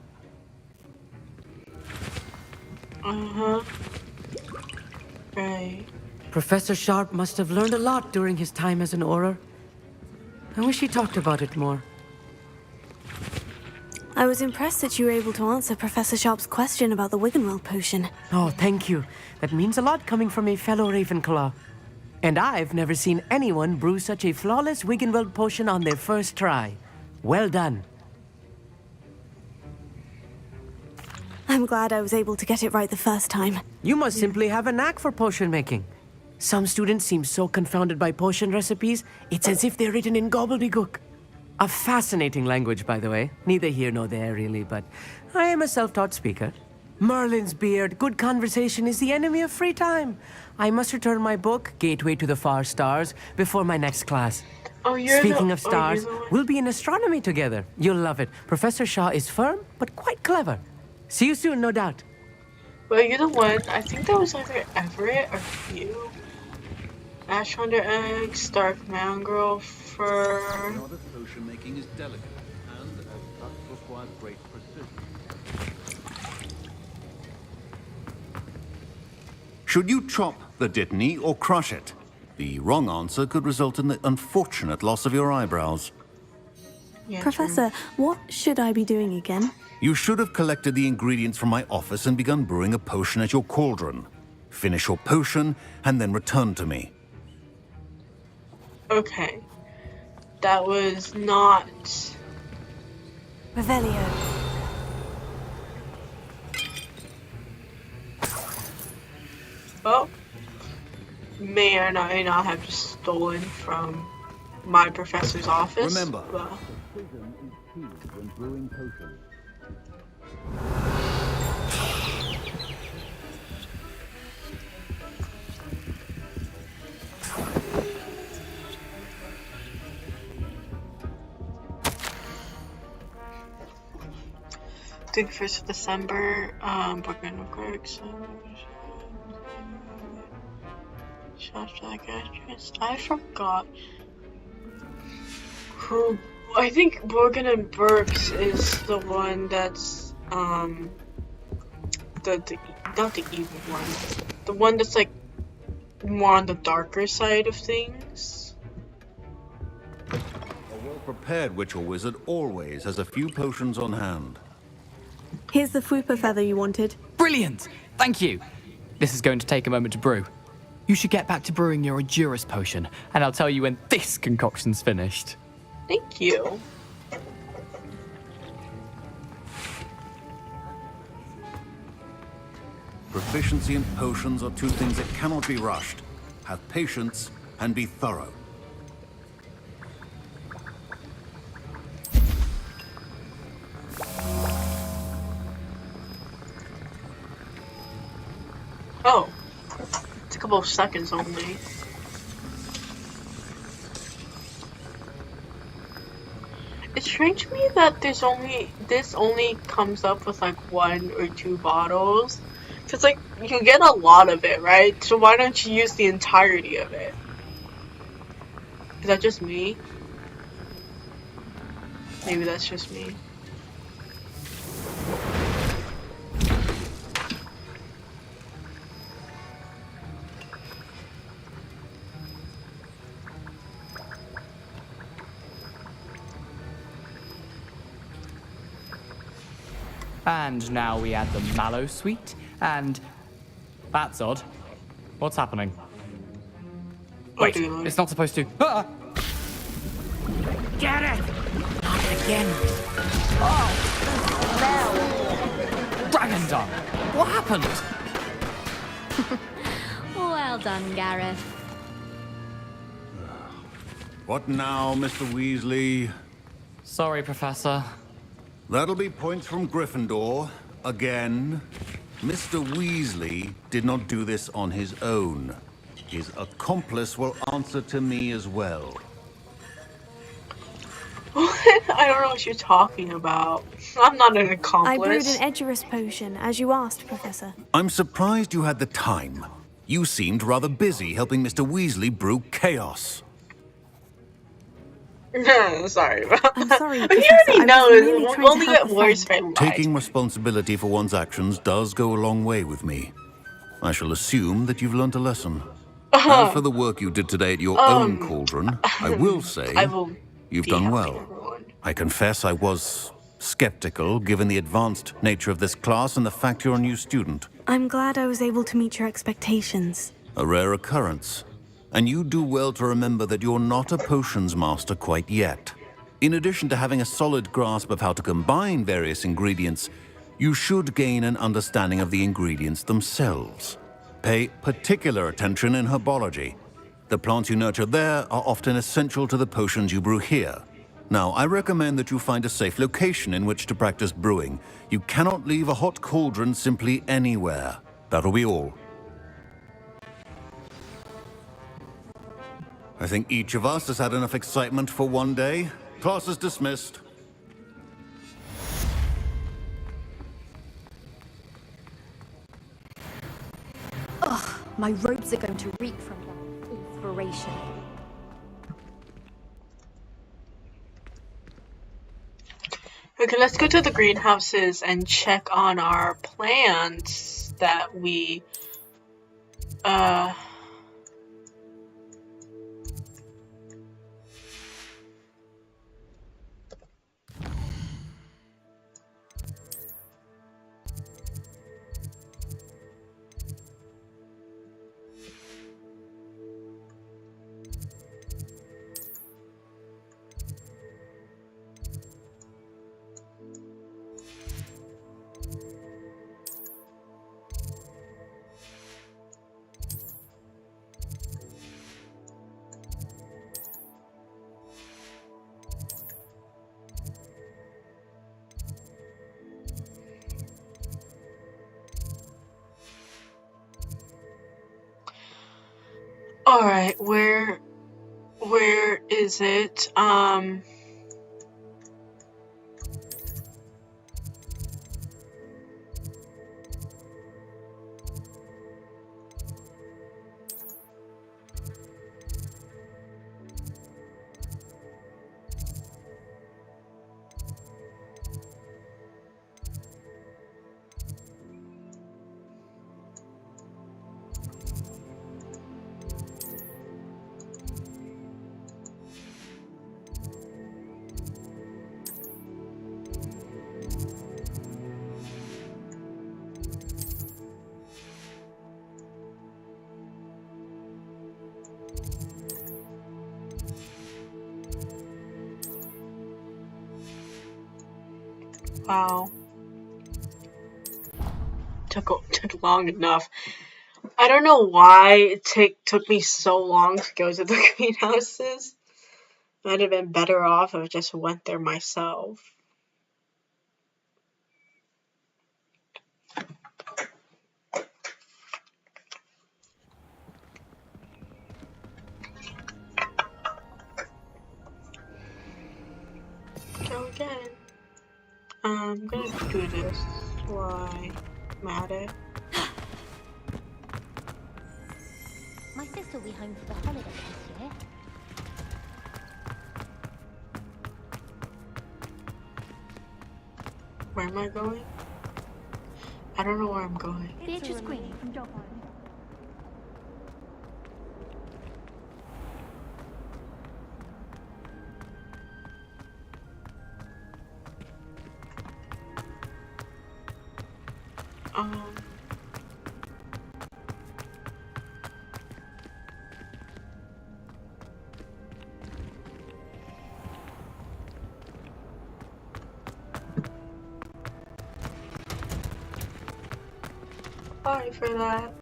Right. Professor Sharp must have learned a lot during his time as an Auror. I wish he talked about it more. I was impressed that you were able to answer Professor Sharp's question about the Wiggenweld potion. Oh, thank you. That means a lot coming from a fellow Ravenclaw. And I've never seen anyone brew such a flawless Wiggenweld potion on their first try. Well done. I'm glad I was able to get it right the first time. You must simply have a knack for potion making. Some students seem so confounded by potion recipes, it's as if they're written in gobbledygook. A fascinating language, by the way. Neither here nor there, really, but I am a self-taught speaker. Merlin's beard, good conversation is the enemy of free time. I must return my book, Gateway to the Far Stars, before my next class. Speaking of stars, we'll be in astronomy together. You'll love it. Professor Shaw is firm, but quite clever. See you soon, no doubt. Well, you're the one. I think that was either Everett or you. Ash Under Eggs, Dark Mangrove, Fur. The art of potion making is delicate and as such requires great precision. Should you chop the Dittany or crush it? The wrong answer could result in the unfortunate loss of your eyebrows. Yeah, Professor, what should I be doing again? You should have collected the ingredients from my office and begun brewing a potion at your cauldron. Finish your potion and then return to me. Okay. That was not... Revelio. Oh. May or may not have just stolen from my professor's office. Remember, but... precision is key when brewing potions. Think 1st of December, Brooklyn of Crooks. I forgot who. I think Morgan and Burks is the one that's not the evil one, the one that's like more on the darker side of things. A well-prepared witch or wizard always has a few potions on hand. Here's the Fwooper feather you wanted. Brilliant! Thank you. This is going to take a moment to brew. You should get back to brewing your Edurus potion, and I'll tell you when this concoction's finished. Thank you. Proficiency and potions are two things that cannot be rushed. Have patience and be thorough. Oh. It's a couple of seconds only. It's strange to me that this only comes up with like 1 or 2 bottles. Cause like you can get a lot of it, right? So why don't you use the entirety of it? Is that just me? Maybe that's just me. And now we add the mallow sweet, and that's odd. What's happening? Wait, it's not supposed to. Ah! Get it! Not again. Oh! Dragon Dung! What happened? Well done, Gareth. What now, Mr. Weasley? Sorry, Professor. That'll be points from Gryffindor. Again. Mr. Weasley did not do this on his own. His accomplice will answer to me as well. I don't know what you're talking about. I'm not an accomplice. I brewed an Edurus potion, as you asked, Professor. I'm surprised you had the time. You seemed rather busy helping Mr. Weasley brew chaos. Sorry about I'm sorry, that. Professor. You already know really it will only get worse if I lie. Taking responsibility for one's actions does go a long way with me. I shall assume that you've learnt a lesson. As for the work you did today at your own cauldron, I will say You've be done helping well. everyone. I confess I was skeptical, given the advanced nature of this class and the fact you're a new student. I'm glad I was able to meet your expectations. A rare occurrence. And you do well to remember that you're not a potions master quite yet. In addition to having a solid grasp of how to combine various ingredients, you should gain an understanding of the ingredients themselves. Pay particular attention in herbology. The plants you nurture there are often essential to the potions you brew here. Now, I recommend that you find a safe location in which to practice brewing. You cannot leave a hot cauldron simply anywhere. That'll be all. I think each of us has had enough excitement for one day. Class is dismissed. Ugh, my robes are going to reek from inspiration. Okay, let's go to the greenhouses and check on our plants that we Alright, where is it? Wow. Took long enough. I don't know why it took me so long to go to the greenhouses. I'd have been better off if I just went there myself. Go again. I'm gonna do this while I'm at it. My sister will be home for the holidays this year. Where am I going? I don't know where I'm going. Beatrice Queen from Dog Island. Sorry for that.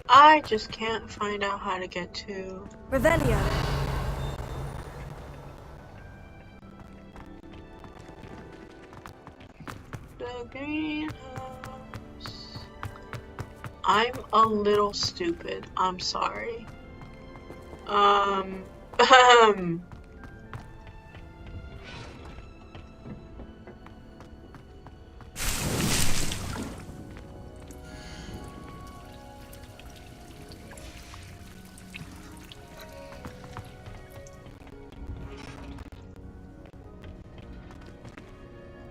I just can't find out how to get to Revelio. the greenhouse. I'm a little stupid. I'm sorry.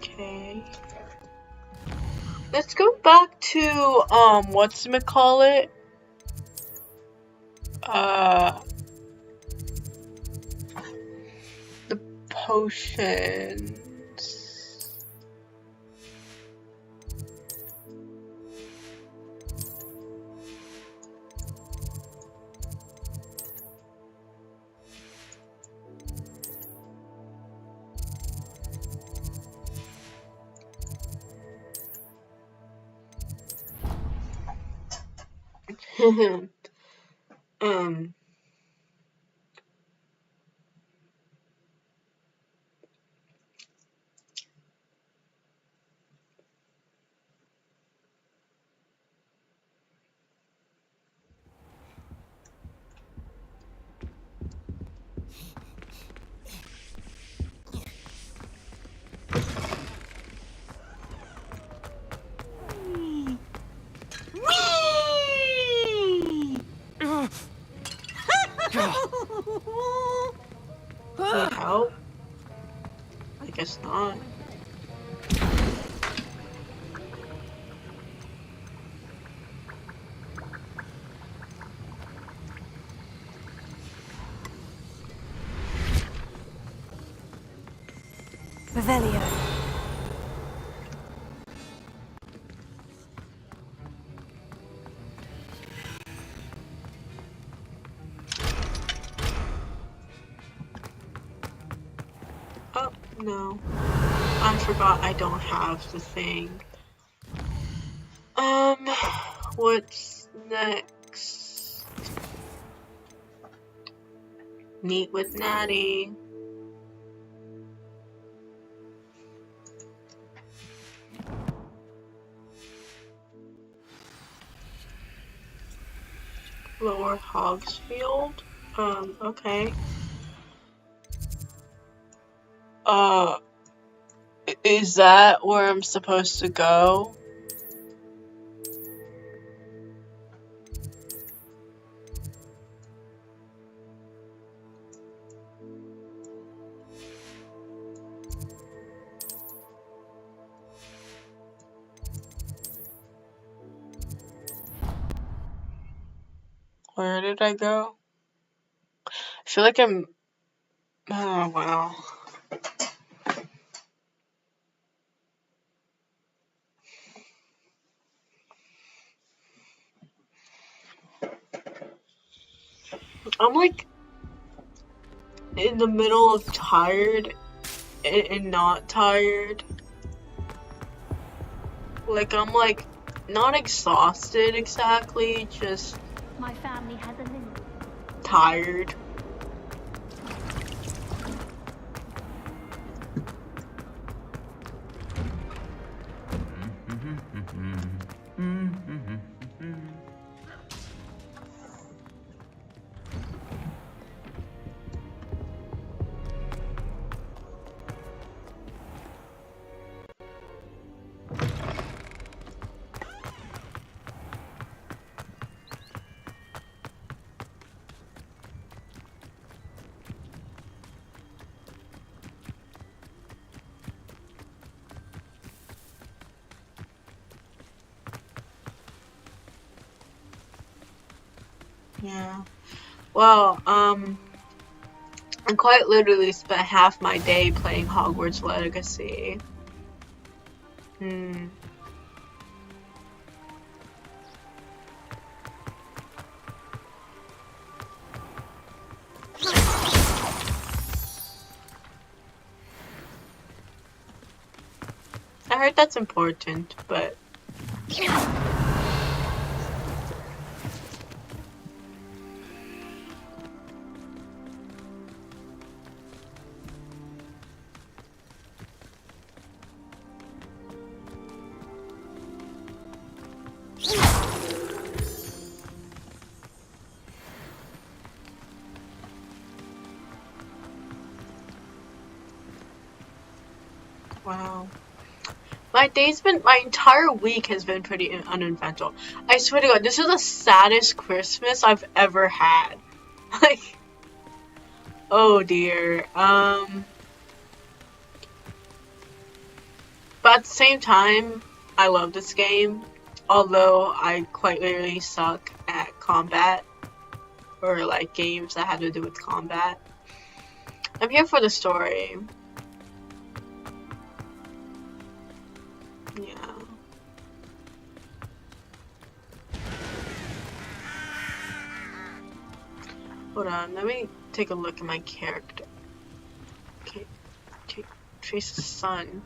Okay. Let's go back to whatchamacallit? The potions. um Need help? I guess not. Revelio. Oh, no. I forgot I don't have the thing. What's next? Meet with Natty. Lower Hogsfield? Okay. Is that where I'm supposed to go? Where did I go? I feel like I'm... Oh, wow. I'm like in the middle of tired and not tired. Like I'm like not exhausted exactly, just My family has a limit. tired. Yeah. Well, I quite literally spent half my day playing Hogwarts Legacy. I heard that's important, but... Wow. My entire week has been pretty uneventful. I swear to God, this is the saddest Christmas I've ever had. Like, oh dear. But at the same time, I love this game, although I quite literally suck at combat or like games that have to do with combat. I'm here for the story. Yeah. Hold on, let me take a look at my character. Okay, Trace's son.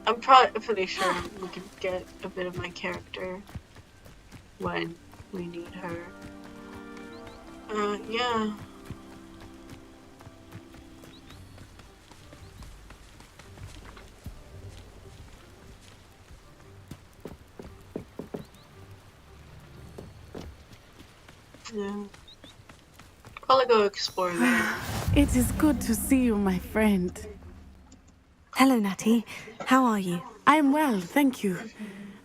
I'm pretty sure we can get a bit of my character when we need her. Yeah. Yeah. Probably go explore there. It is good to see you, my friend. Hello, Natty. How are you? I am well, thank you.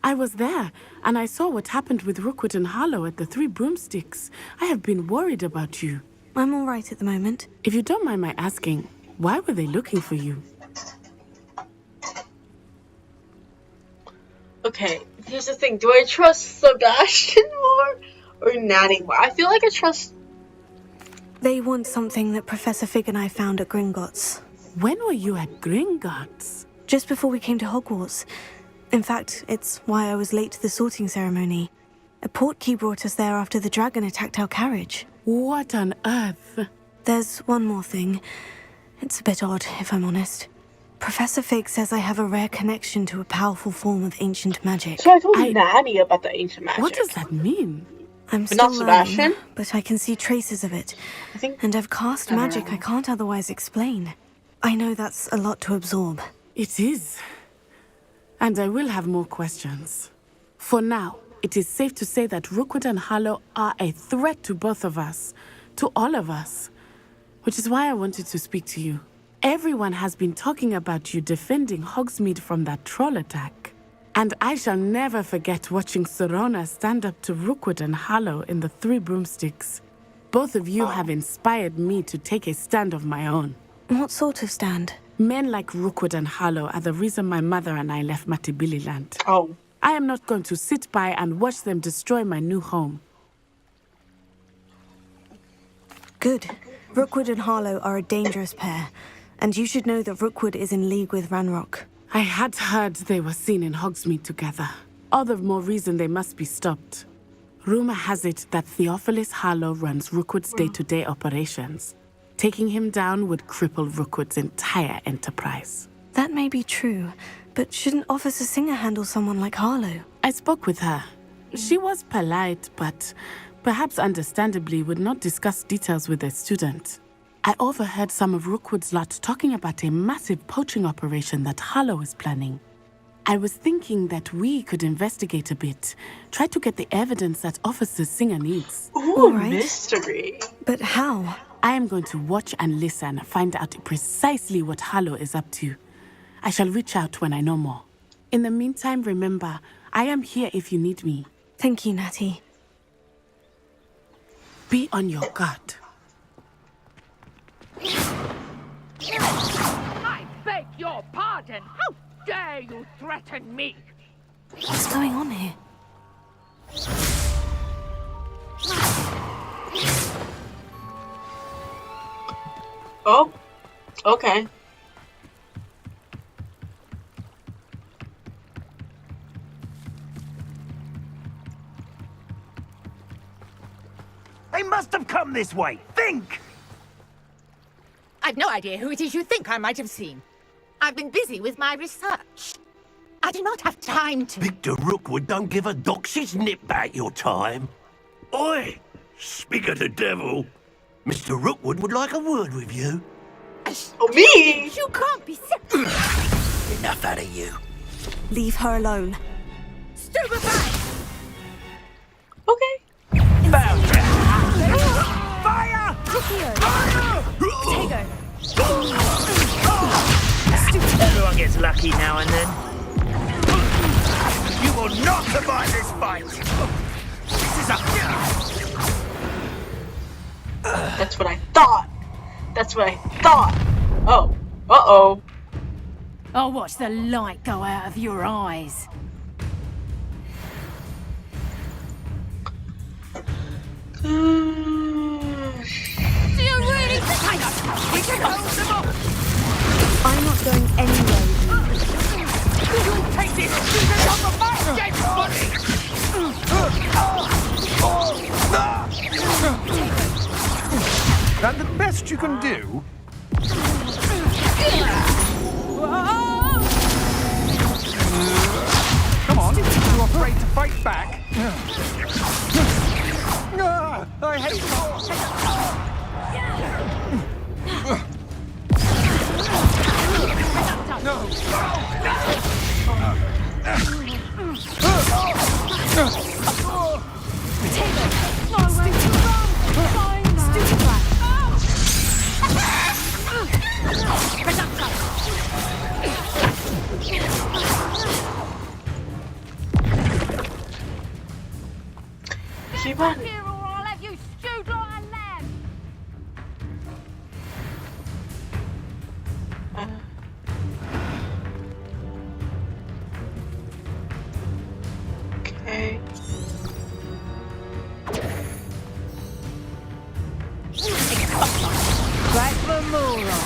I was there, and I saw what happened with Rookwood and Harlow at the Three Broomsticks. I have been worried about you. I'm all right at the moment. If you don't mind my asking, why were they looking for you? Okay, here's the thing. Do I trust Sebastian more or Natty more? I feel like I trust... They want something that Professor Fig and I found at Gringotts. When were you at Gringotts? Just before we came to Hogwarts. In fact, it's why I was late to the sorting ceremony. A portkey brought us there after the dragon attacked our carriage. What on earth? There's one more thing. It's a bit odd, if I'm honest. Professor Fig says I have a rare connection to a powerful form of ancient magic. So I told Natty about the ancient magic. What does that mean? I'm But still not Sebastian? learning, but I can see traces of it. And I've cast magic I can't otherwise explain. I know that's a lot to absorb. It is. And I will have more questions. For now, it is safe to say that Rookwood and Harlow are a threat to both of us. To all of us. Which is why I wanted to speak to you. Everyone has been talking about you defending Hogsmeade from that troll attack. And I shall never forget watching Sorona stand up to Rookwood and Harlow in the Three Broomsticks. Both of you have inspired me to take a stand of my own. What sort of stand? Men like Rookwood and Harlow are the reason my mother and I left Matibililand. Oh. I am not going to sit by and watch them destroy my new home. Good. Rookwood and Harlow are a dangerous pair. And you should know that Rookwood is in league with Ranrock. I had heard they were seen in Hogsmeade together. All the more reason they must be stopped. Rumor has it that Theophilus Harlow runs Rookwood's day-to-day operations. Taking him down would cripple Rookwood's entire enterprise. That may be true, but shouldn't Officer Singer handle someone like Harlow? I spoke with her. She was polite, but perhaps understandably would not discuss details with a student. I overheard some of Rookwood's lot talking about a massive poaching operation that Harlow is planning. I was thinking that we could investigate a bit, try to get the evidence that Officer Singer needs. Ooh, mystery. But how? I am going to watch and listen, find out precisely what Harlow is up to. I shall reach out when I know more. In the meantime, remember, I am here if you need me. Thank you, Natty. Be on your guard. I beg your pardon. How dare you threaten me? What's going on here? Oh, okay. They must have come this way. Think! I've no idea who it is you think I might have seen. I've been busy with my research. I do not have time to... Victor Rookwood don't give a doxy's nip back your time. Oi! Speak of the devil. Mr. Rookwood would like a word with you. Oh, me? You can't be serious. Enough out of you. Leave her alone. Stupefy! Okay. Found it! Fire! Fire! Potato. Everyone gets lucky now and then. You will not survive this fight! This is a... That's what I thought. That's what I thought. Oh. Uh-oh. I'll watch the light go out of your eyes. Oh, Do you really think we can hold them off? I'm not going anywhere with you. You'll take this secret off of my dead body! And the best you can do? Come on, you afraid to fight back? I hate keep on. Here or I'll have you stewed like a lamb! Okay. Black Memora.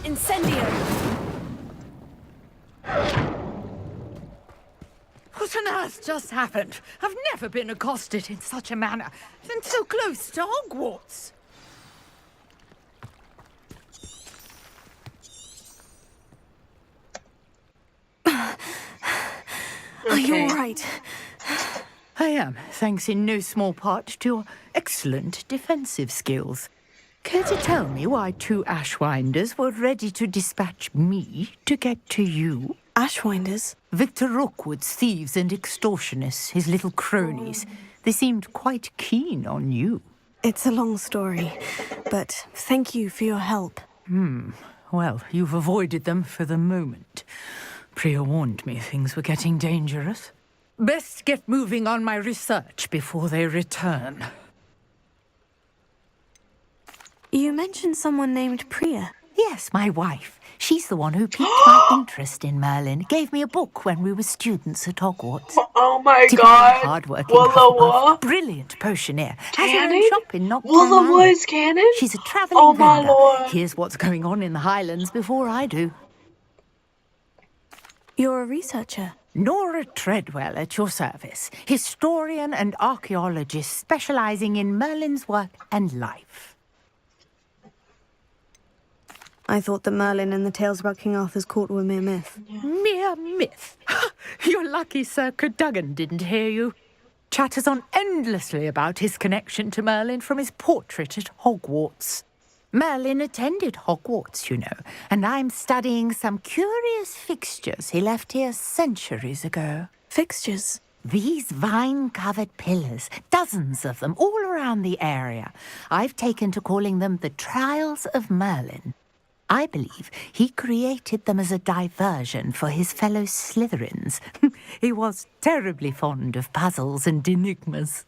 Incendio. What on earth just happened? I've never been accosted in such a manner, and so close to Hogwarts. Are you all right? I am, thanks in no small part to your excellent defensive skills. Care to tell me why 2 Ashwinders were ready to dispatch me to get to you? Ashwinders? Victor Rookwood's thieves and extortionists, his little cronies. They seemed quite keen on you. It's a long story, but thank you for your help. Well, you've avoided them for the moment. Priya warned me things were getting dangerous. Best get moving on my research before they return. You mentioned someone named Priya. Yes, my wife. She's the one who piqued my interest in Merlin. Gave me a book when we were students at Hogwarts. Oh my Typical god. hard-working Walla brilliant potioneer. Has her Canon? own shop in Knockdown Walla Alley. is canon? She's a travelling Oh my vendor. lord. Here's what's going on in the Highlands before I do. You're a researcher. Nora Treadwell at your service. Historian and archaeologist specializing in Merlin's work and life. I thought that Merlin and the tales about King Arthur's court were mere myth. Mere myth? You're lucky Sir Cadogan didn't hear you. Chatters on endlessly about his connection to Merlin from his portrait at Hogwarts. Merlin attended Hogwarts, you know, and I'm studying some curious fixtures he left here centuries ago. Fixtures? These vine-covered pillars, dozens of them, all around the area. I've taken to calling them the Trials of Merlin. I believe he created them as a diversion for his fellow Slytherins. He was terribly fond of puzzles and enigmas.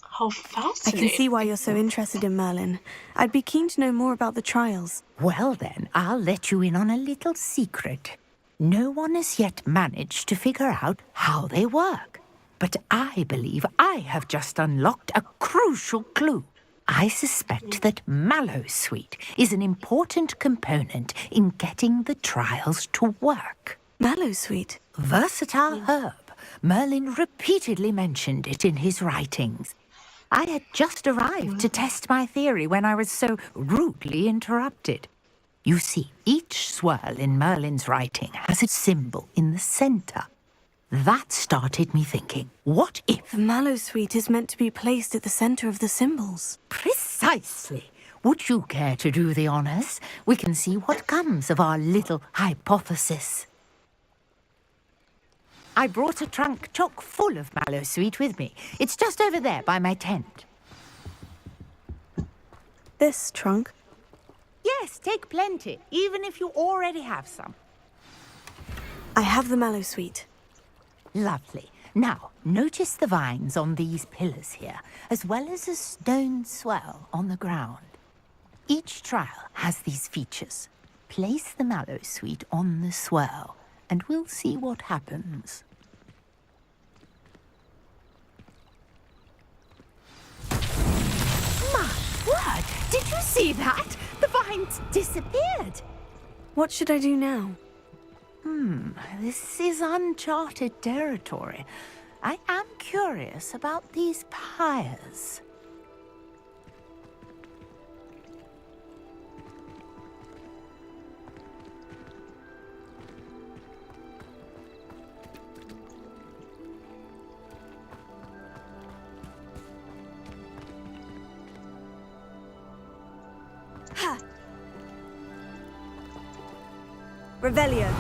How I fascinating. can see why you're so interested in Merlin. I'd be keen to know more about the trials. Well then, I'll let you in on a little secret. No one has yet managed to figure out how they work. But I believe I have just unlocked a crucial clue. I suspect that Mallowsweet is an important component in getting the trials to work. Mallowsweet? Versatile herb. Merlin repeatedly mentioned it in his writings. I had just arrived to test my theory when I was so rudely interrupted. You see, each swirl in Merlin's writing has a symbol in the center. That started me thinking, what if... The Mallowsweet is meant to be placed at the center of the symbols. Precisely. Would you care to do the honors? We can see what comes of our little hypothesis. I brought a trunk chock full of Mallowsweet with me. It's just over there by my tent. This trunk? Yes, take plenty, even if you already have some. I have the Mallowsweet. Lovely. Now, notice the vines on these pillars here, as well as a stone swell on the ground. Each trial has these features. Place the mallow sweet on the swirl, and we'll see what happens. My word! Did you see that? The vines disappeared! What should I do now? This is uncharted territory. I am curious about these pyres. Ha! Revelio.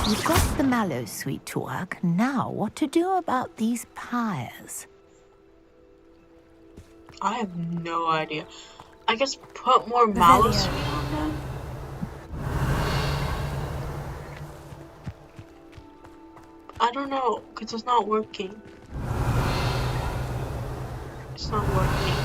You've got the mallow sweet to work. Now, what to do about these pyres? I have no idea. I guess put more mallow sweet on them. I don't know, because it's not working. It's not working.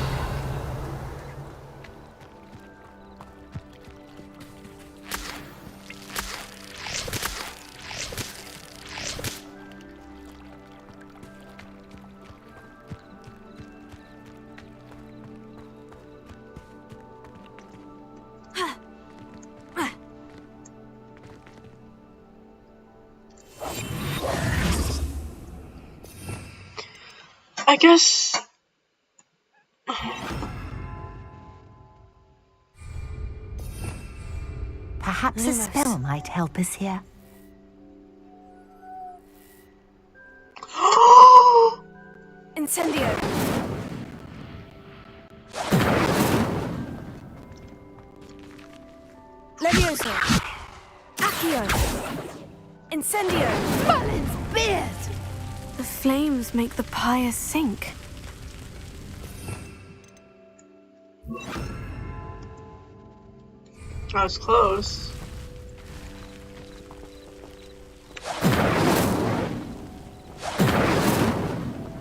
I guess. Perhaps a spell might help us here. Incendio. Levioso. Accio. Incendio. Merlin's beard! The flames make the pyre sink. I was close.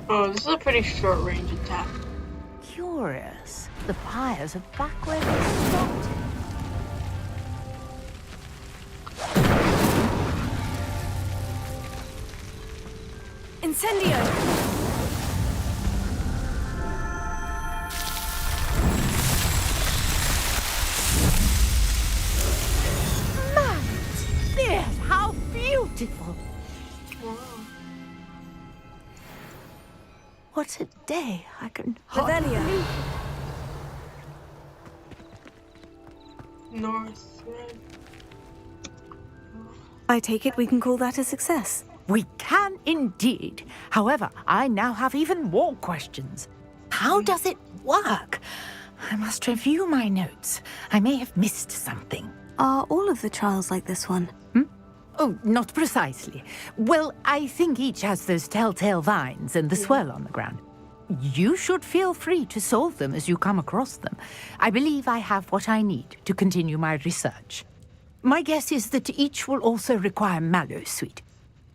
Oh, this is a pretty short range attack. Curious. The pyres are back where they started. Incendio. How beautiful! Wow. What a day! I can Revelio. North, right? I take it we can call that a success. We can indeed. However, I now have even more questions. How does it work? I must review my notes. I may have missed something. Are all of the trials like this one? Oh, not precisely. Well, I think each has those telltale vines and the swirl on the ground. You should feel free to solve them as you come across them. I believe I have what I need to continue my research. My guess is that each will also require mallow sweet,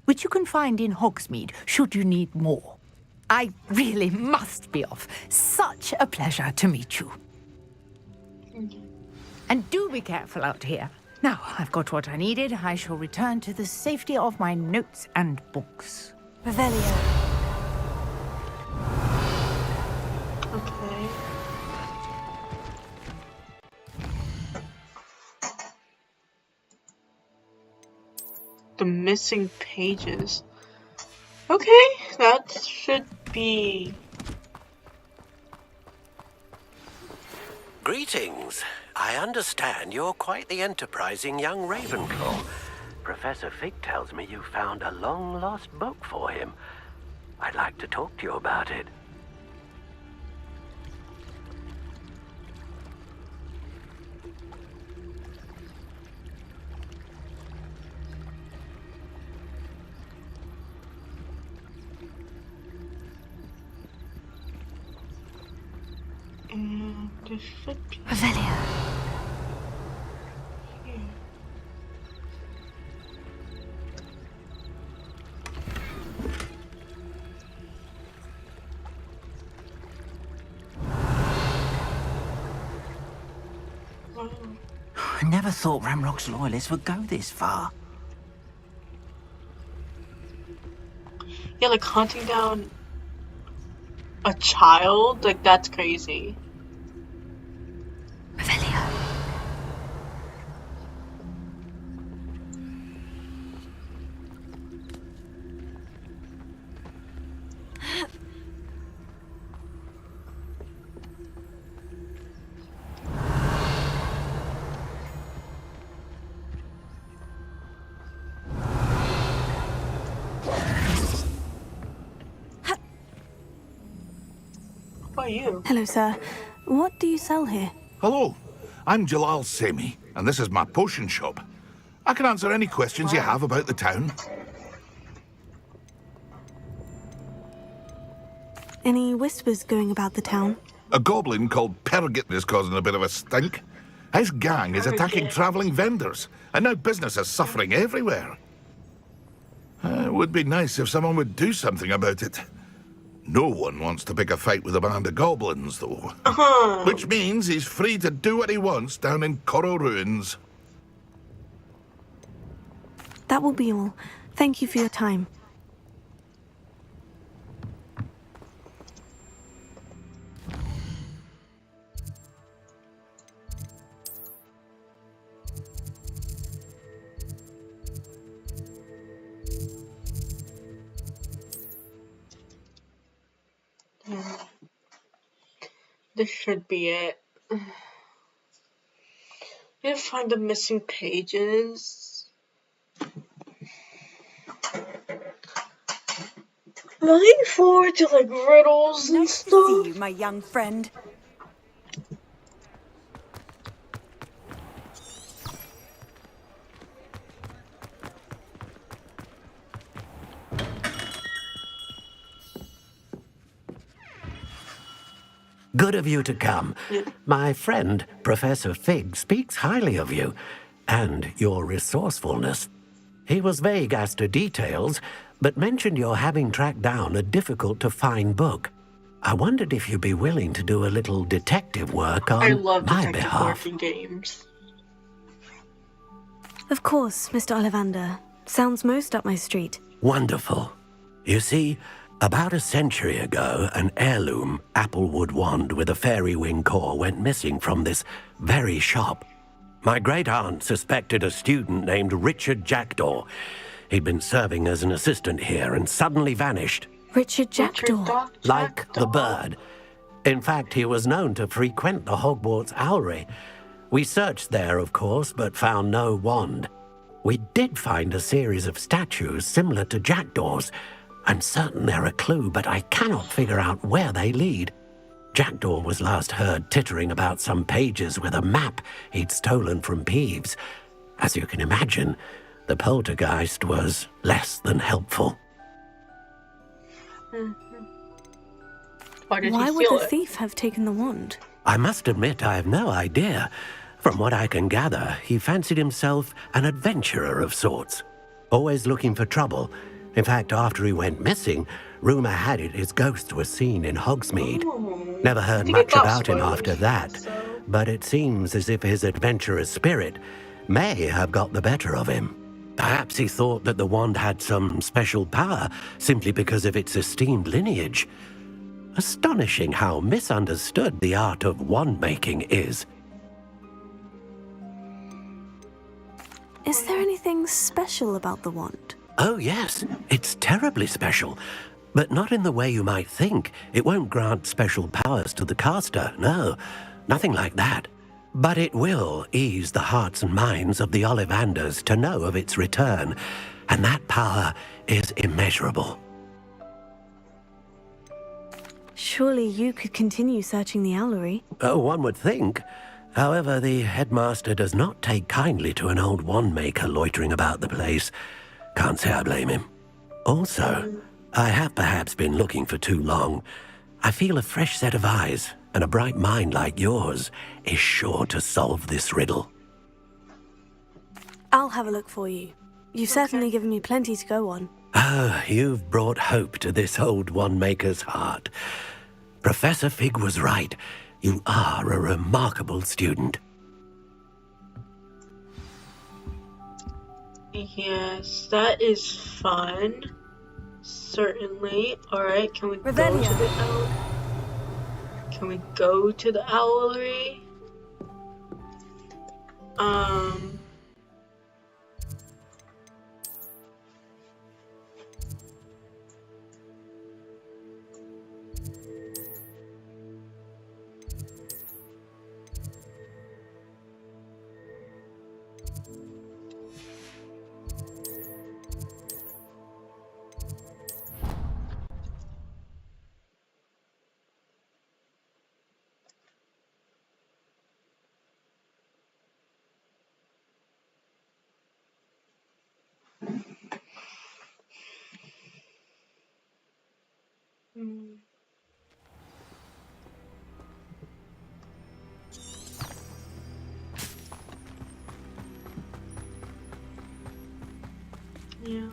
which you can find in Hogsmeade should you need more. I really must be off. Such a pleasure to meet you. And do be careful out here. Now, I've got what I needed. I shall return to the safety of my notes and books. Revelio. Okay. The missing pages. Okay, that should be... Greetings. I understand you're quite the enterprising young Ravenclaw. Professor Fig tells me you found a long-lost book for him. I'd like to talk to you about it. And this should be... Revelio. Here. I never thought Ramrock's loyalists would go this far. Yeah, like hunting down a child? Like, that's crazy. You? Hello, sir. What do you sell here? Hello, I'm Jalal Semi, and this is my potion shop. I can answer any questions you have about the town. Any whispers going about the town? A goblin called Pergit is causing a bit of a stink. His gang is attacking travelling vendors, and now business is suffering everywhere. It would be nice if someone would do something about it. No one wants to pick a fight with a band of goblins, though. Which means he's free to do what he wants down in Coral Ruins. That will be all. Thank you for your time. This should be it. I need to find the missing pages. I'm looking forward to like riddles and stuff. Nice to see you, my young friend. Good of you to come. My friend, Professor Fig, speaks highly of you and your resourcefulness. He was vague as to details, but mentioned your having tracked down a difficult-to-find book. I wondered if you'd be willing to do a little detective work on I love my detective behalf. work in games. Of course, Mr. Ollivander. Sounds most up my street. Wonderful. You see, about a century ago, an heirloom applewood wand with a fairy wing core went missing from this very shop. My great-aunt suspected a student named Richard Jackdaw. He'd been serving as an assistant here and suddenly vanished. Richard Jackdaw? Like the bird. In fact, he was known to frequent the Hogwarts Owlery. We searched there, of course, but found no wand. We did find a series of statues similar to Jackdaw's. I'm certain they're a clue, but I cannot figure out where they lead. Jackdaw was last heard tittering about some pages with a map he'd stolen from Peeves. As you can imagine, the poltergeist was less than helpful. Why would the thief have taken the wand? I must admit I have no idea. From what I can gather, he fancied himself an adventurer of sorts, always looking for trouble. In fact, after he went missing, rumor had it his ghost was seen in Hogsmeade. Never heard much about him after that, but it seems as if his adventurous spirit may have got the better of him. Perhaps he thought that the wand had some special power simply because of its esteemed lineage. Astonishing how misunderstood the art of wand-making is. Is there anything special about the wand? Oh, yes. It's terribly special. But not in the way you might think. It won't grant special powers to the caster, no. Nothing like that. But it will ease the hearts and minds of the Ollivanders to know of its return. And that power is immeasurable. Surely you could continue searching the Owlery. Oh, one would think. However, the headmaster does not take kindly to an old wand-maker loitering about the place. Can't say I blame him. Also, I have perhaps been looking for too long. I feel a fresh set of eyes, and a bright mind like yours is sure to solve this riddle. I'll have a look for you. You've certainly given me plenty to go on. Ah, you've brought hope to this old wand-maker's heart. Professor Fig was right. You are a remarkable student. Yes, that is fun. Certainly. Alright, can we go to Revelio. the Can we go to the owlery? Yeah.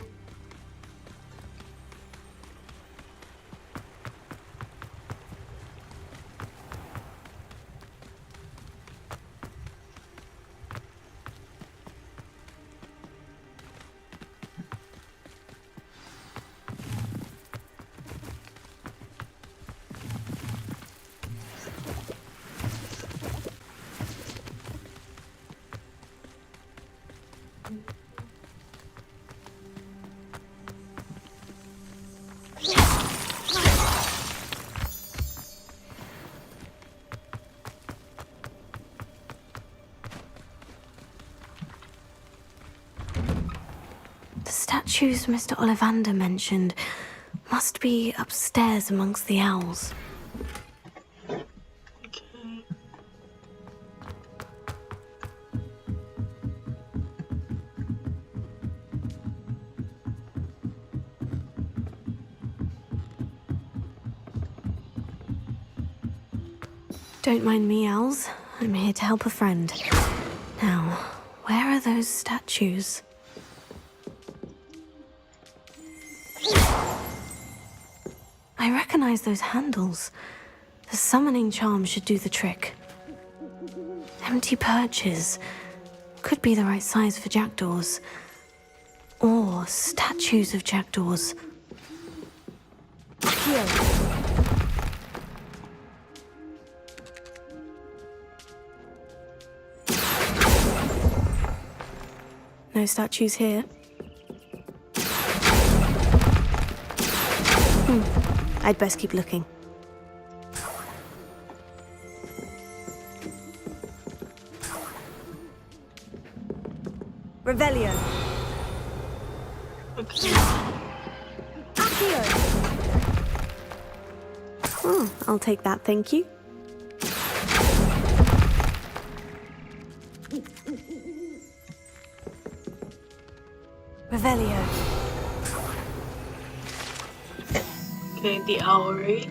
The statues Mr. Ollivander mentioned must be upstairs amongst the owls. Don't mind me, owls. I'm here to help a friend. Now, where are those statues? I recognize those handles. The summoning charm should do the trick. Empty perches. Could be the right size for jackdaws. Or statues of jackdaws. Here. No statues here. I'd best keep looking. Revelio. Okay. Accio. I'll take that, thank you. Revelio. Okay, the owlery.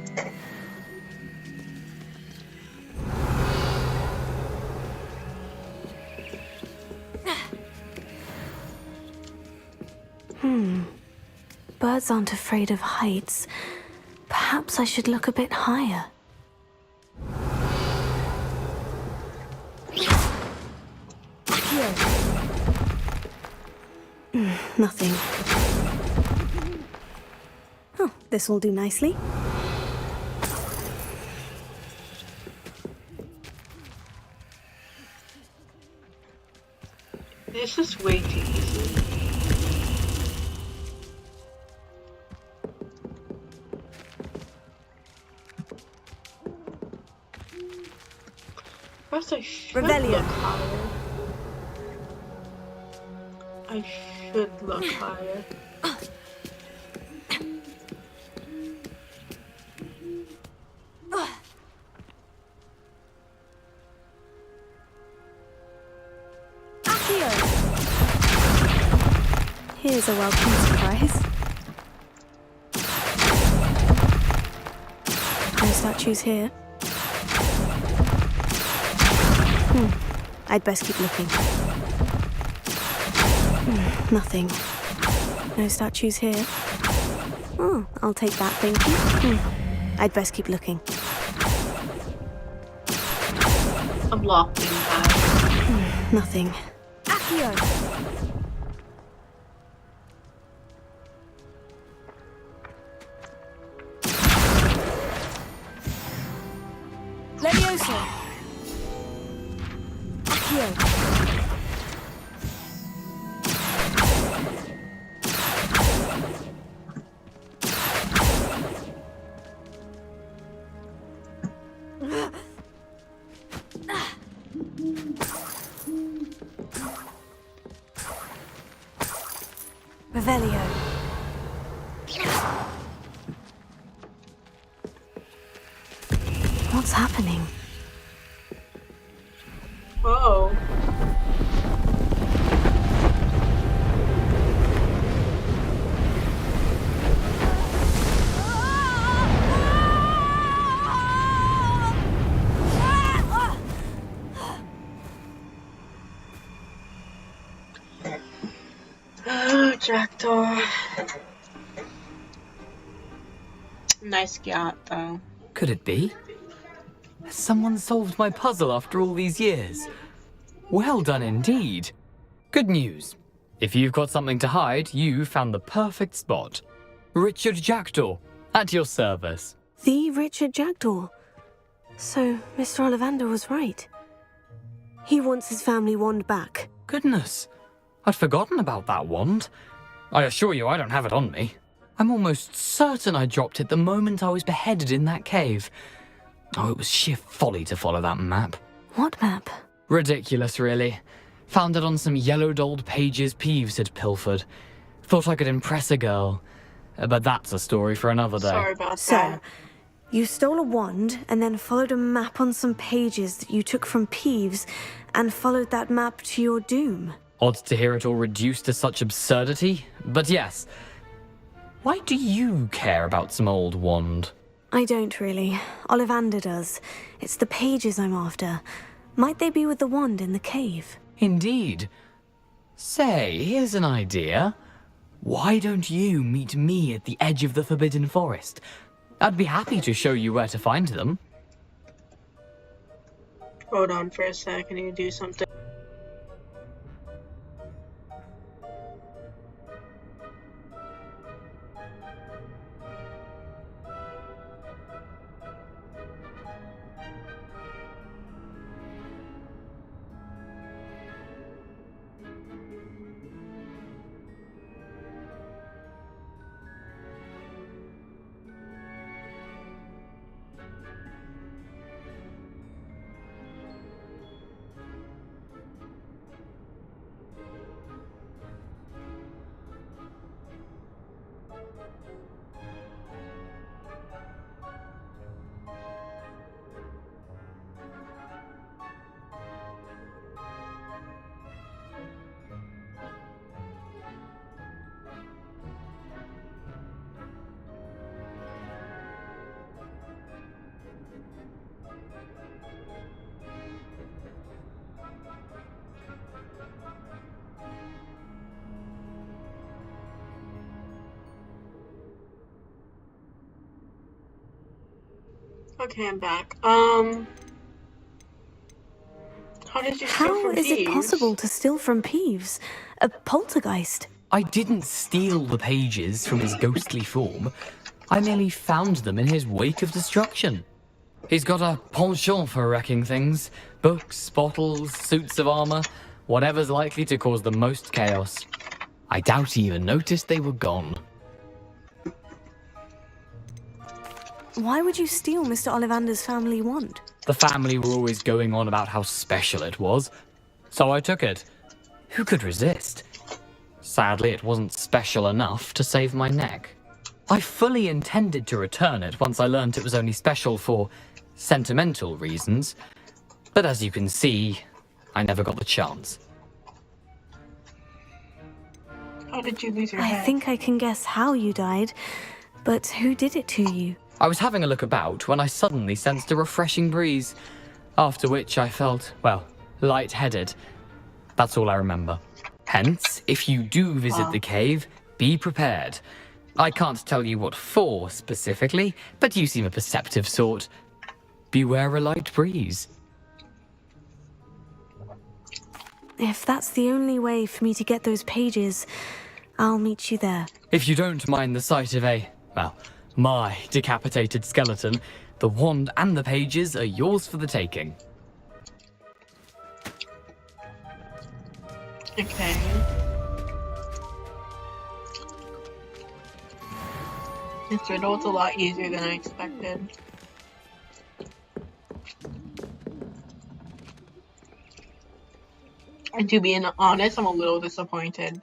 Birds aren't afraid of heights. Perhaps I should look a bit higher. Nothing. Oh, this will do nicely. This is way too easy. First, I should look higher. I should look higher. Here's a welcome surprise. No statues here. I'd best keep looking. Nothing. No statues here. Oh, I'll take that, thank you. I'd best keep looking. I'm locked in that. Nothing. Accio. Closer. Here. Revelio. What's happening? Oh. Oh, Jackdaw. Nice cat, though. Could it be? Has someone solved my puzzle after all these years? Well done indeed. Good news. If you've got something to hide, you found the perfect spot. Richard Jackdaw, at your service. The Richard Jackdaw. So, Mr. Ollivander was right. He wants his family wand back. Goodness, I'd forgotten about that wand. I assure you I don't have it on me. I'm almost certain I dropped it the moment I was beheaded in that cave. Oh, it was sheer folly to follow that map. What map? Ridiculous, really. Found it on some yellowed old pages Peeves had pilfered. Thought I could impress a girl. But that's a story for another day. Sorry about that. So, you stole a wand and then followed a map on some pages that you took from Peeves and followed that map to your doom. Odd to hear it all reduced to such absurdity, but yes. Why do you care about some old wand? I don't really. Ollivander does. It's the pages I'm after. Might they be with the wand in the cave? Indeed. Say, here's an idea. Why don't you meet me at the edge of the Forbidden Forest? I'd be happy to show you where to find them. Hold on for a sec, I need to do something. Okay, I'm back. How did you steal How from is it Peeves? possible to steal from Peeves? A poltergeist? I didn't steal the pages from his ghostly form. I merely found them in his wake of destruction. He's got a penchant for wrecking things. Books, bottles, suits of armor, whatever's likely to cause the most chaos. I doubt he even noticed they were gone. Why would you steal Mr. Ollivander's family wand? The family were always going on about how special it was, so I took it. Who could resist? Sadly, it wasn't special enough to save my neck. I fully intended to return it once I learned it was only special for sentimental reasons, but as you can see, I never got the chance. How did you lose your I head? think I can guess how you died, but who did it to you? I was having a look about when I suddenly sensed a refreshing breeze, after which I felt, well, lightheaded. That's all I remember. Hence, if you do visit the cave, be prepared. I can't tell you what for specifically, but you seem a perceptive sort. Beware a light breeze. If that's the only way for me to get those pages, I'll meet you there. If you don't mind the sight of a, well, My decapitated skeleton. The wand and the pages are yours for the taking. Okay. This riddle's a lot easier than I expected. And to be honest, I'm a little disappointed.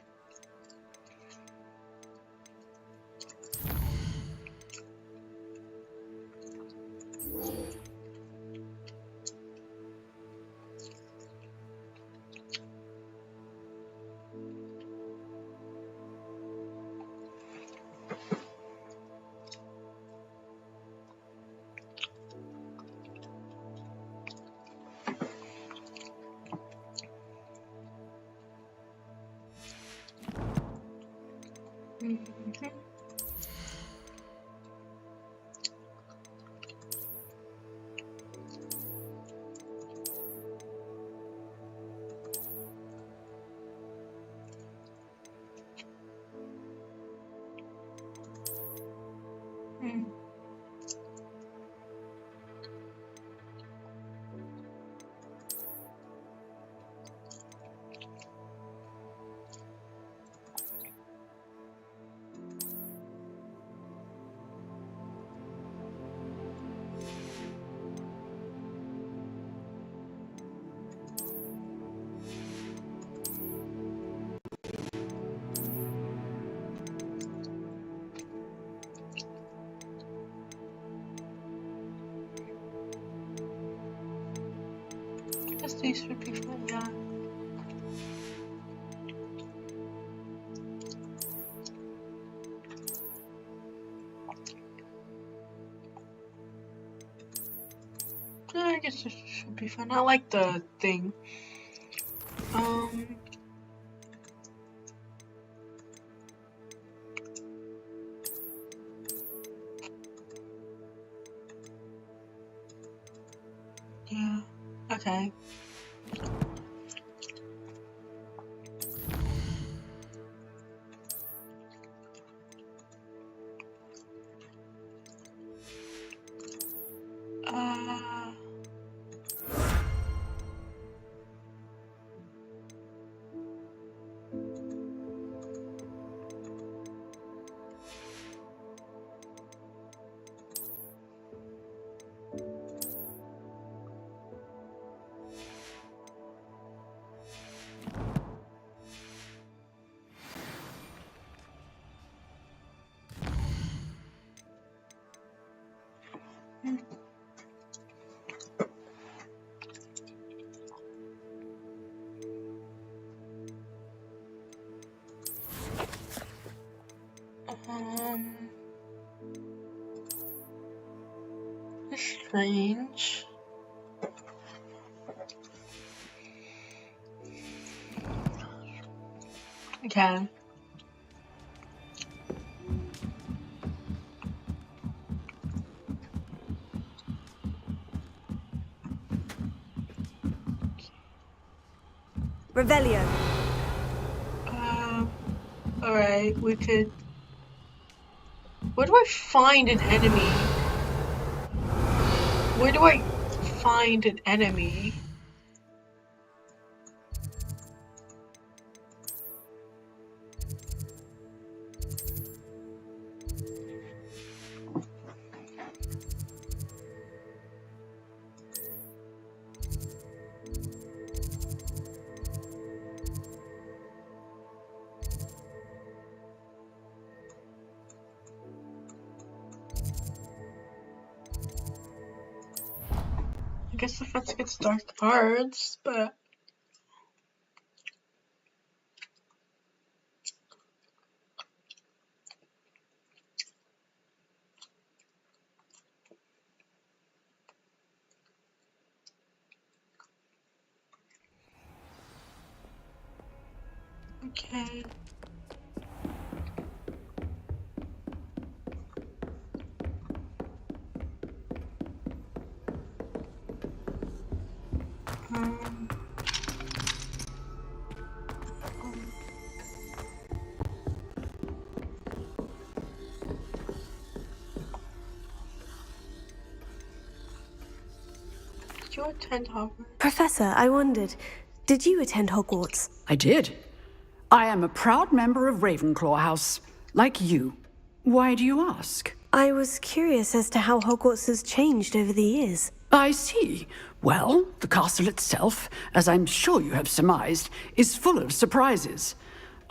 I guess these would be fun, yeah. Yeah, I guess this should be fun. I like the thing. Yeah, okay. Strange. Okay. Revelio. Alright, we could... Where do I find an enemy? Where do I find an enemy? I guess the fence gets dark cards, but... Okay. Did you attend Hogwarts? Professor, I wondered, did you attend Hogwarts? I did. I am a proud member of Ravenclaw House, like you. Why do you ask? I was curious as to how Hogwarts has changed over the years. I see. Well, the castle itself, as I'm sure you have surmised, is full of surprises.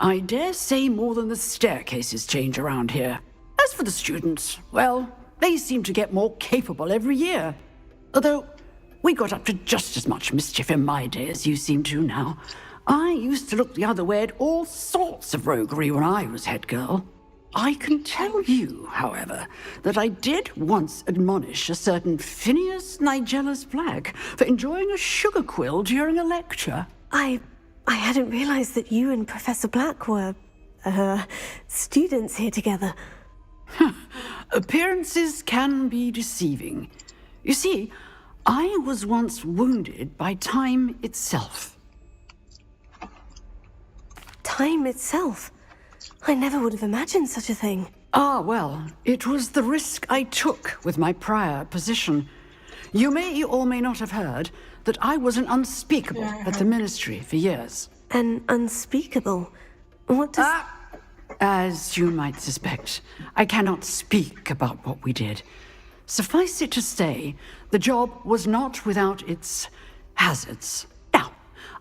I dare say more than the staircases change around here. As for the students, well, they seem to get more capable every year. Although, we got up to just as much mischief in my day as you seem to now. I used to look the other way at all sorts of roguery when I was head girl. I can tell you, however, that I did once admonish a certain Phineas Nigellus Black for enjoying a sugar quill during a lecture. I hadn't realized that you and Professor Black were, students here together. Appearances can be deceiving. You see, I was once wounded by time itself. Time itself? I never would have imagined such a thing. Ah, well, it was the risk I took with my prior position. You may or may not have heard that I was an unspeakable at the Ministry for years. An unspeakable? What does... As you might suspect, I cannot speak about what we did. Suffice it to say, the job was not without its hazards. Now,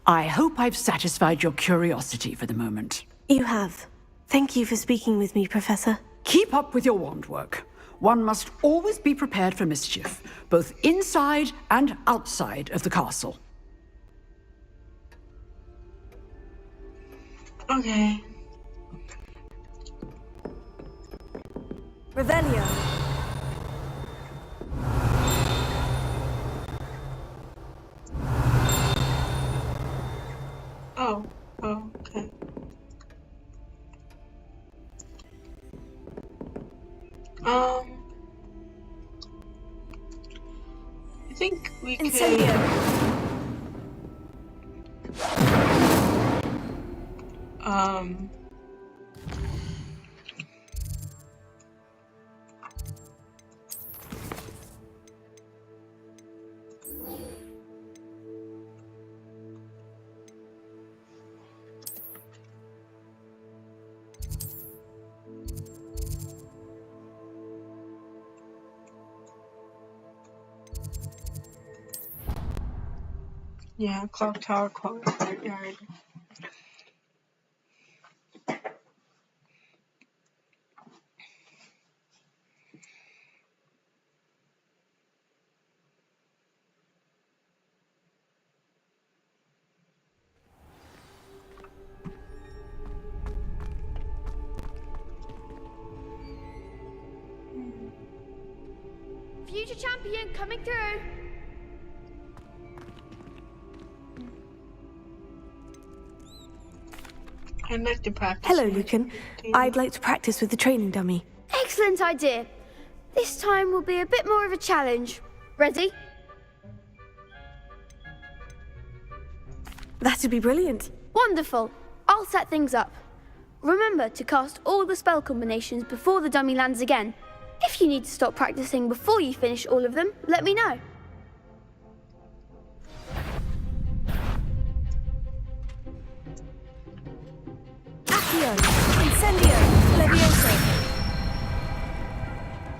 I hope I've satisfied your curiosity for the moment. You have. Thank you for speaking with me, Professor. Keep up with your wand work. One must always be prepared for mischief, both inside and outside of the castle. Okay. Revelio. Oh, okay. I think we could... Yeah, clock tower, clock courtyard. Future champion coming through. I'd like to practice. Hello, Lucan. I'd like to practice with the training dummy. Excellent idea. This time will be a bit more of a challenge. Ready? That'd be brilliant. Wonderful. I'll set things up. Remember to cast all the spell combinations before the dummy lands again. If you need to stop practicing before you finish all of them, let me know. Accio, Incendio, Levioso.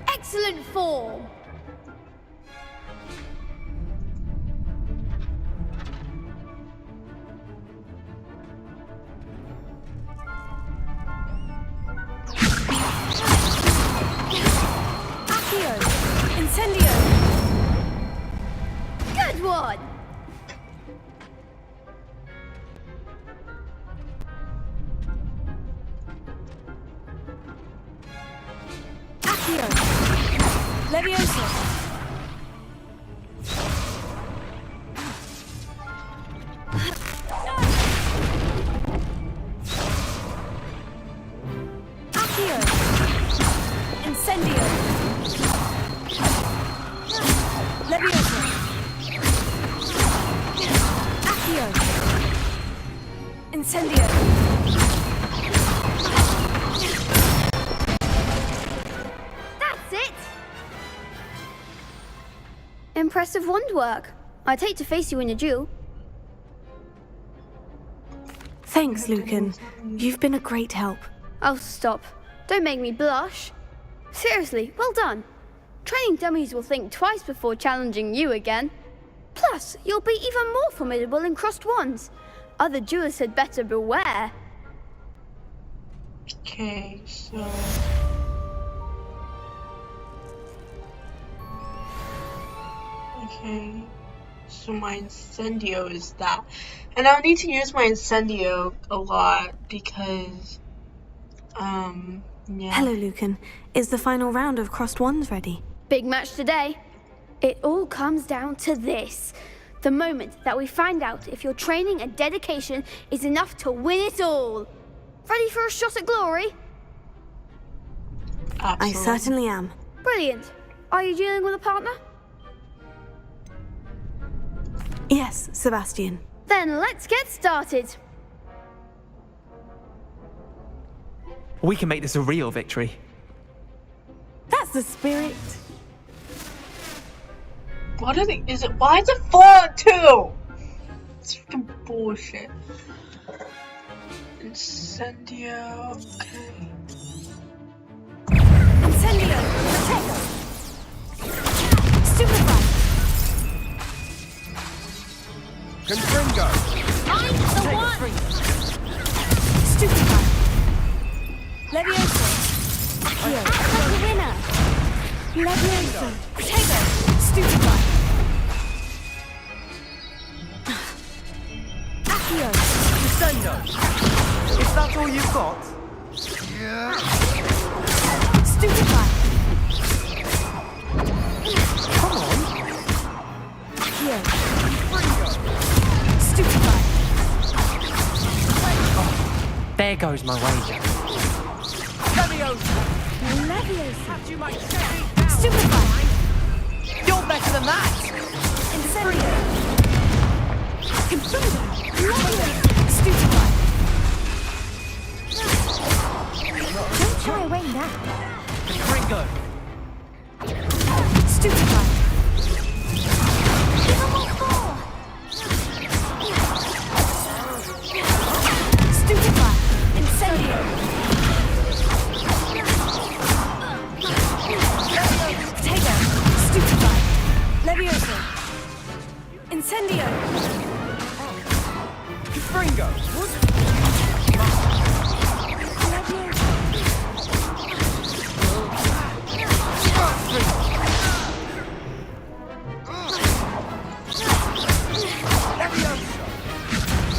Excellent form. Accio, Incendio. Good one. Accio, Levioso. Accio, Incendio. Levioso. Accio, Incendio. That's it. Impressive wand work. I'd hate to face you in a duel. Thanks, Lucan. You've been a great help. Oh, stop. Don't make me blush. Seriously, well done. Training dummies will think twice before challenging you again. Plus, you'll be even more formidable in crossed wands. Other duelists had better beware. Okay, so... Okay, so my Incendio is that. And I'll need to use my Incendio a lot because, yeah. Hello, Lucan. Is the final round of crossed wands ready? Big match today. It all comes down to this. The moment that we find out if your training and dedication is enough to win it all. Ready for a shot at glory? I certainly am. Brilliant. Are you dealing with a partner? Yes, Sebastian. Then let's get started. We can make this a real victory. That's the spirit. What is it? Why is it 4-2? It's freaking bullshit. Incendio, okay. Incendio! Protego! Stupefy! Confringo! Mind the one! Stupefy! Levioso! Accio! Ocarina! Levioso! Protego! Stupefy! Accio! Crescendo! Is that all you've got? Yeah. Stupefy! Come on! Accio! Stupefy! There goes my wager. Leviosa! Leviosa! Stupefy! You're better than that! Incendio! Confringo! Leviosa! Stupefy! Don't shy away now. Confringo! Stupefy! Give 'em all four. Stupefy! Incendio! Potato! Stupefy! Levioso! Incendio! Confringo!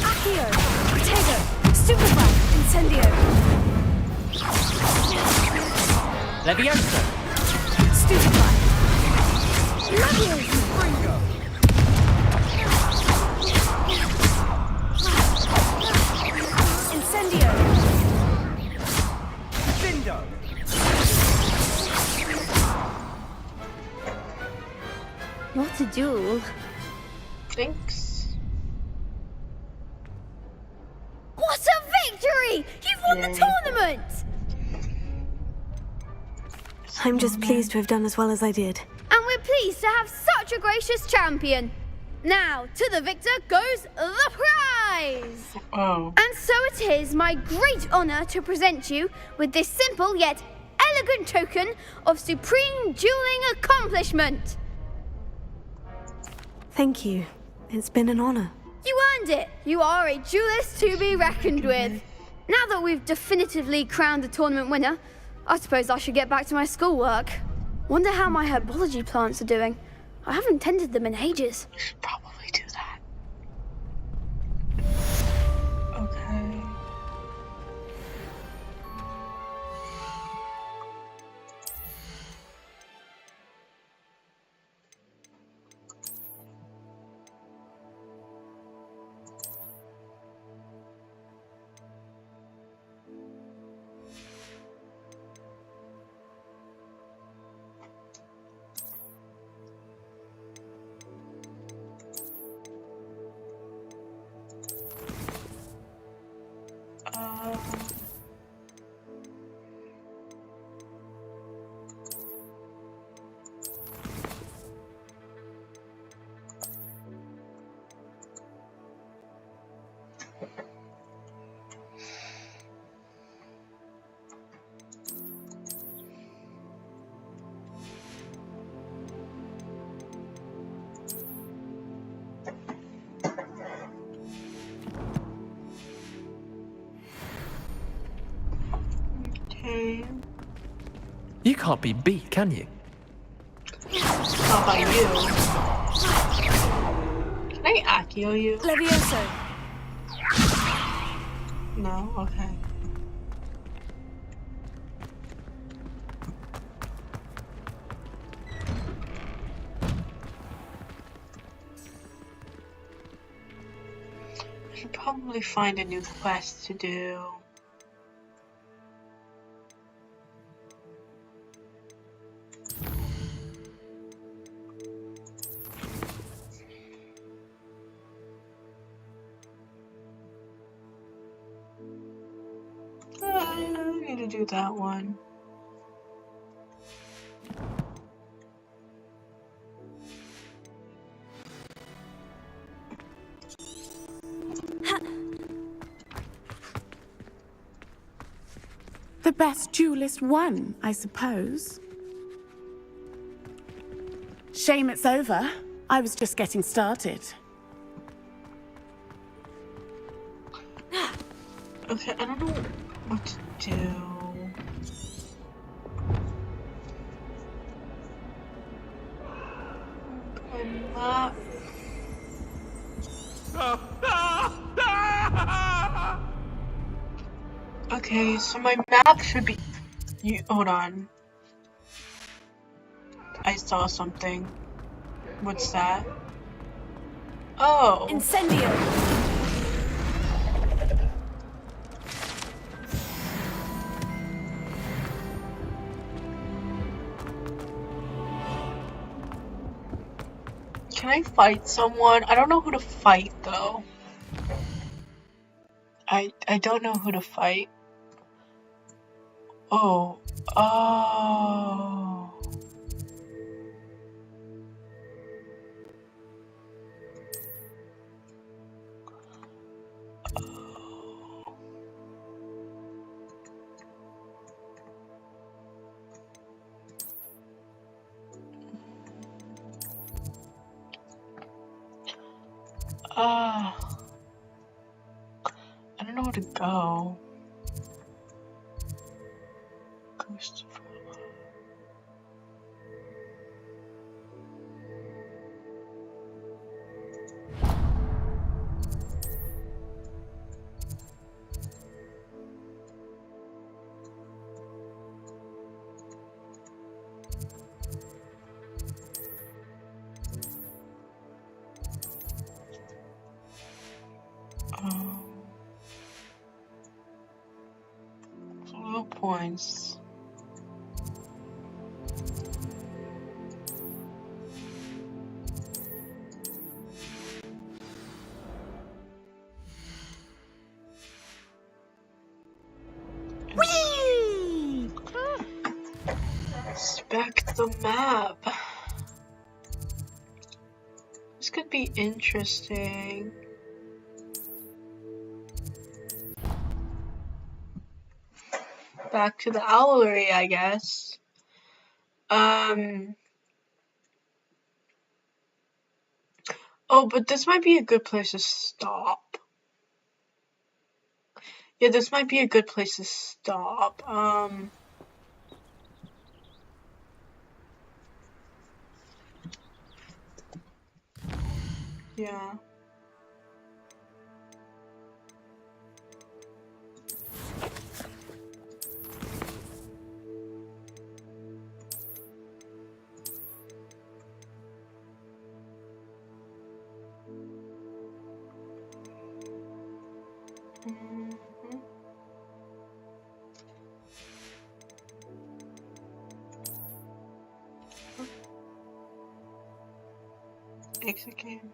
Accio! Potato! Stupefy! Incendio! Leviosa! Stupefy! Levioso! Incendio! Dindo! What a duel. Thanks. What a victory! You've won the tournament! I'm just pleased to have done as well as I did. And we're pleased to have such a gracious champion. Now, to the victor goes the prize! Oh. And so it is my great honor to present you with this simple yet elegant token of supreme dueling accomplishment. Thank you. It's been an honor. You earned it. You are a duelist to be reckoned with. Now that we've definitively crowned the tournament winner, I suppose I should get back to my schoolwork. Wonder how my herbology plants are doing. I haven't tended them in ages. You should probably do that. Okay. can't be beat, can you? How about you? Can I Accio you? Levioso. No? Okay. I should probably find a new quest to do. I don't need to do that one. The best duelist won, I suppose. Shame it's over. I was just getting started. Okay, I don't know what to do. Open map. Okay, so my map should be. Hold on. I saw something. What's that? Oh. Incendio. Can I fight someone? I don't know who to fight though. I don't know who to fight. Oh. Oh. I don't know where to go. Ghost. Points. Whee! Inspect the map. This could be interesting. Back to the owlery, I guess. Oh, but this might be a good place to stop. Yeah, this might be a good place to stop. Yeah. Exit game.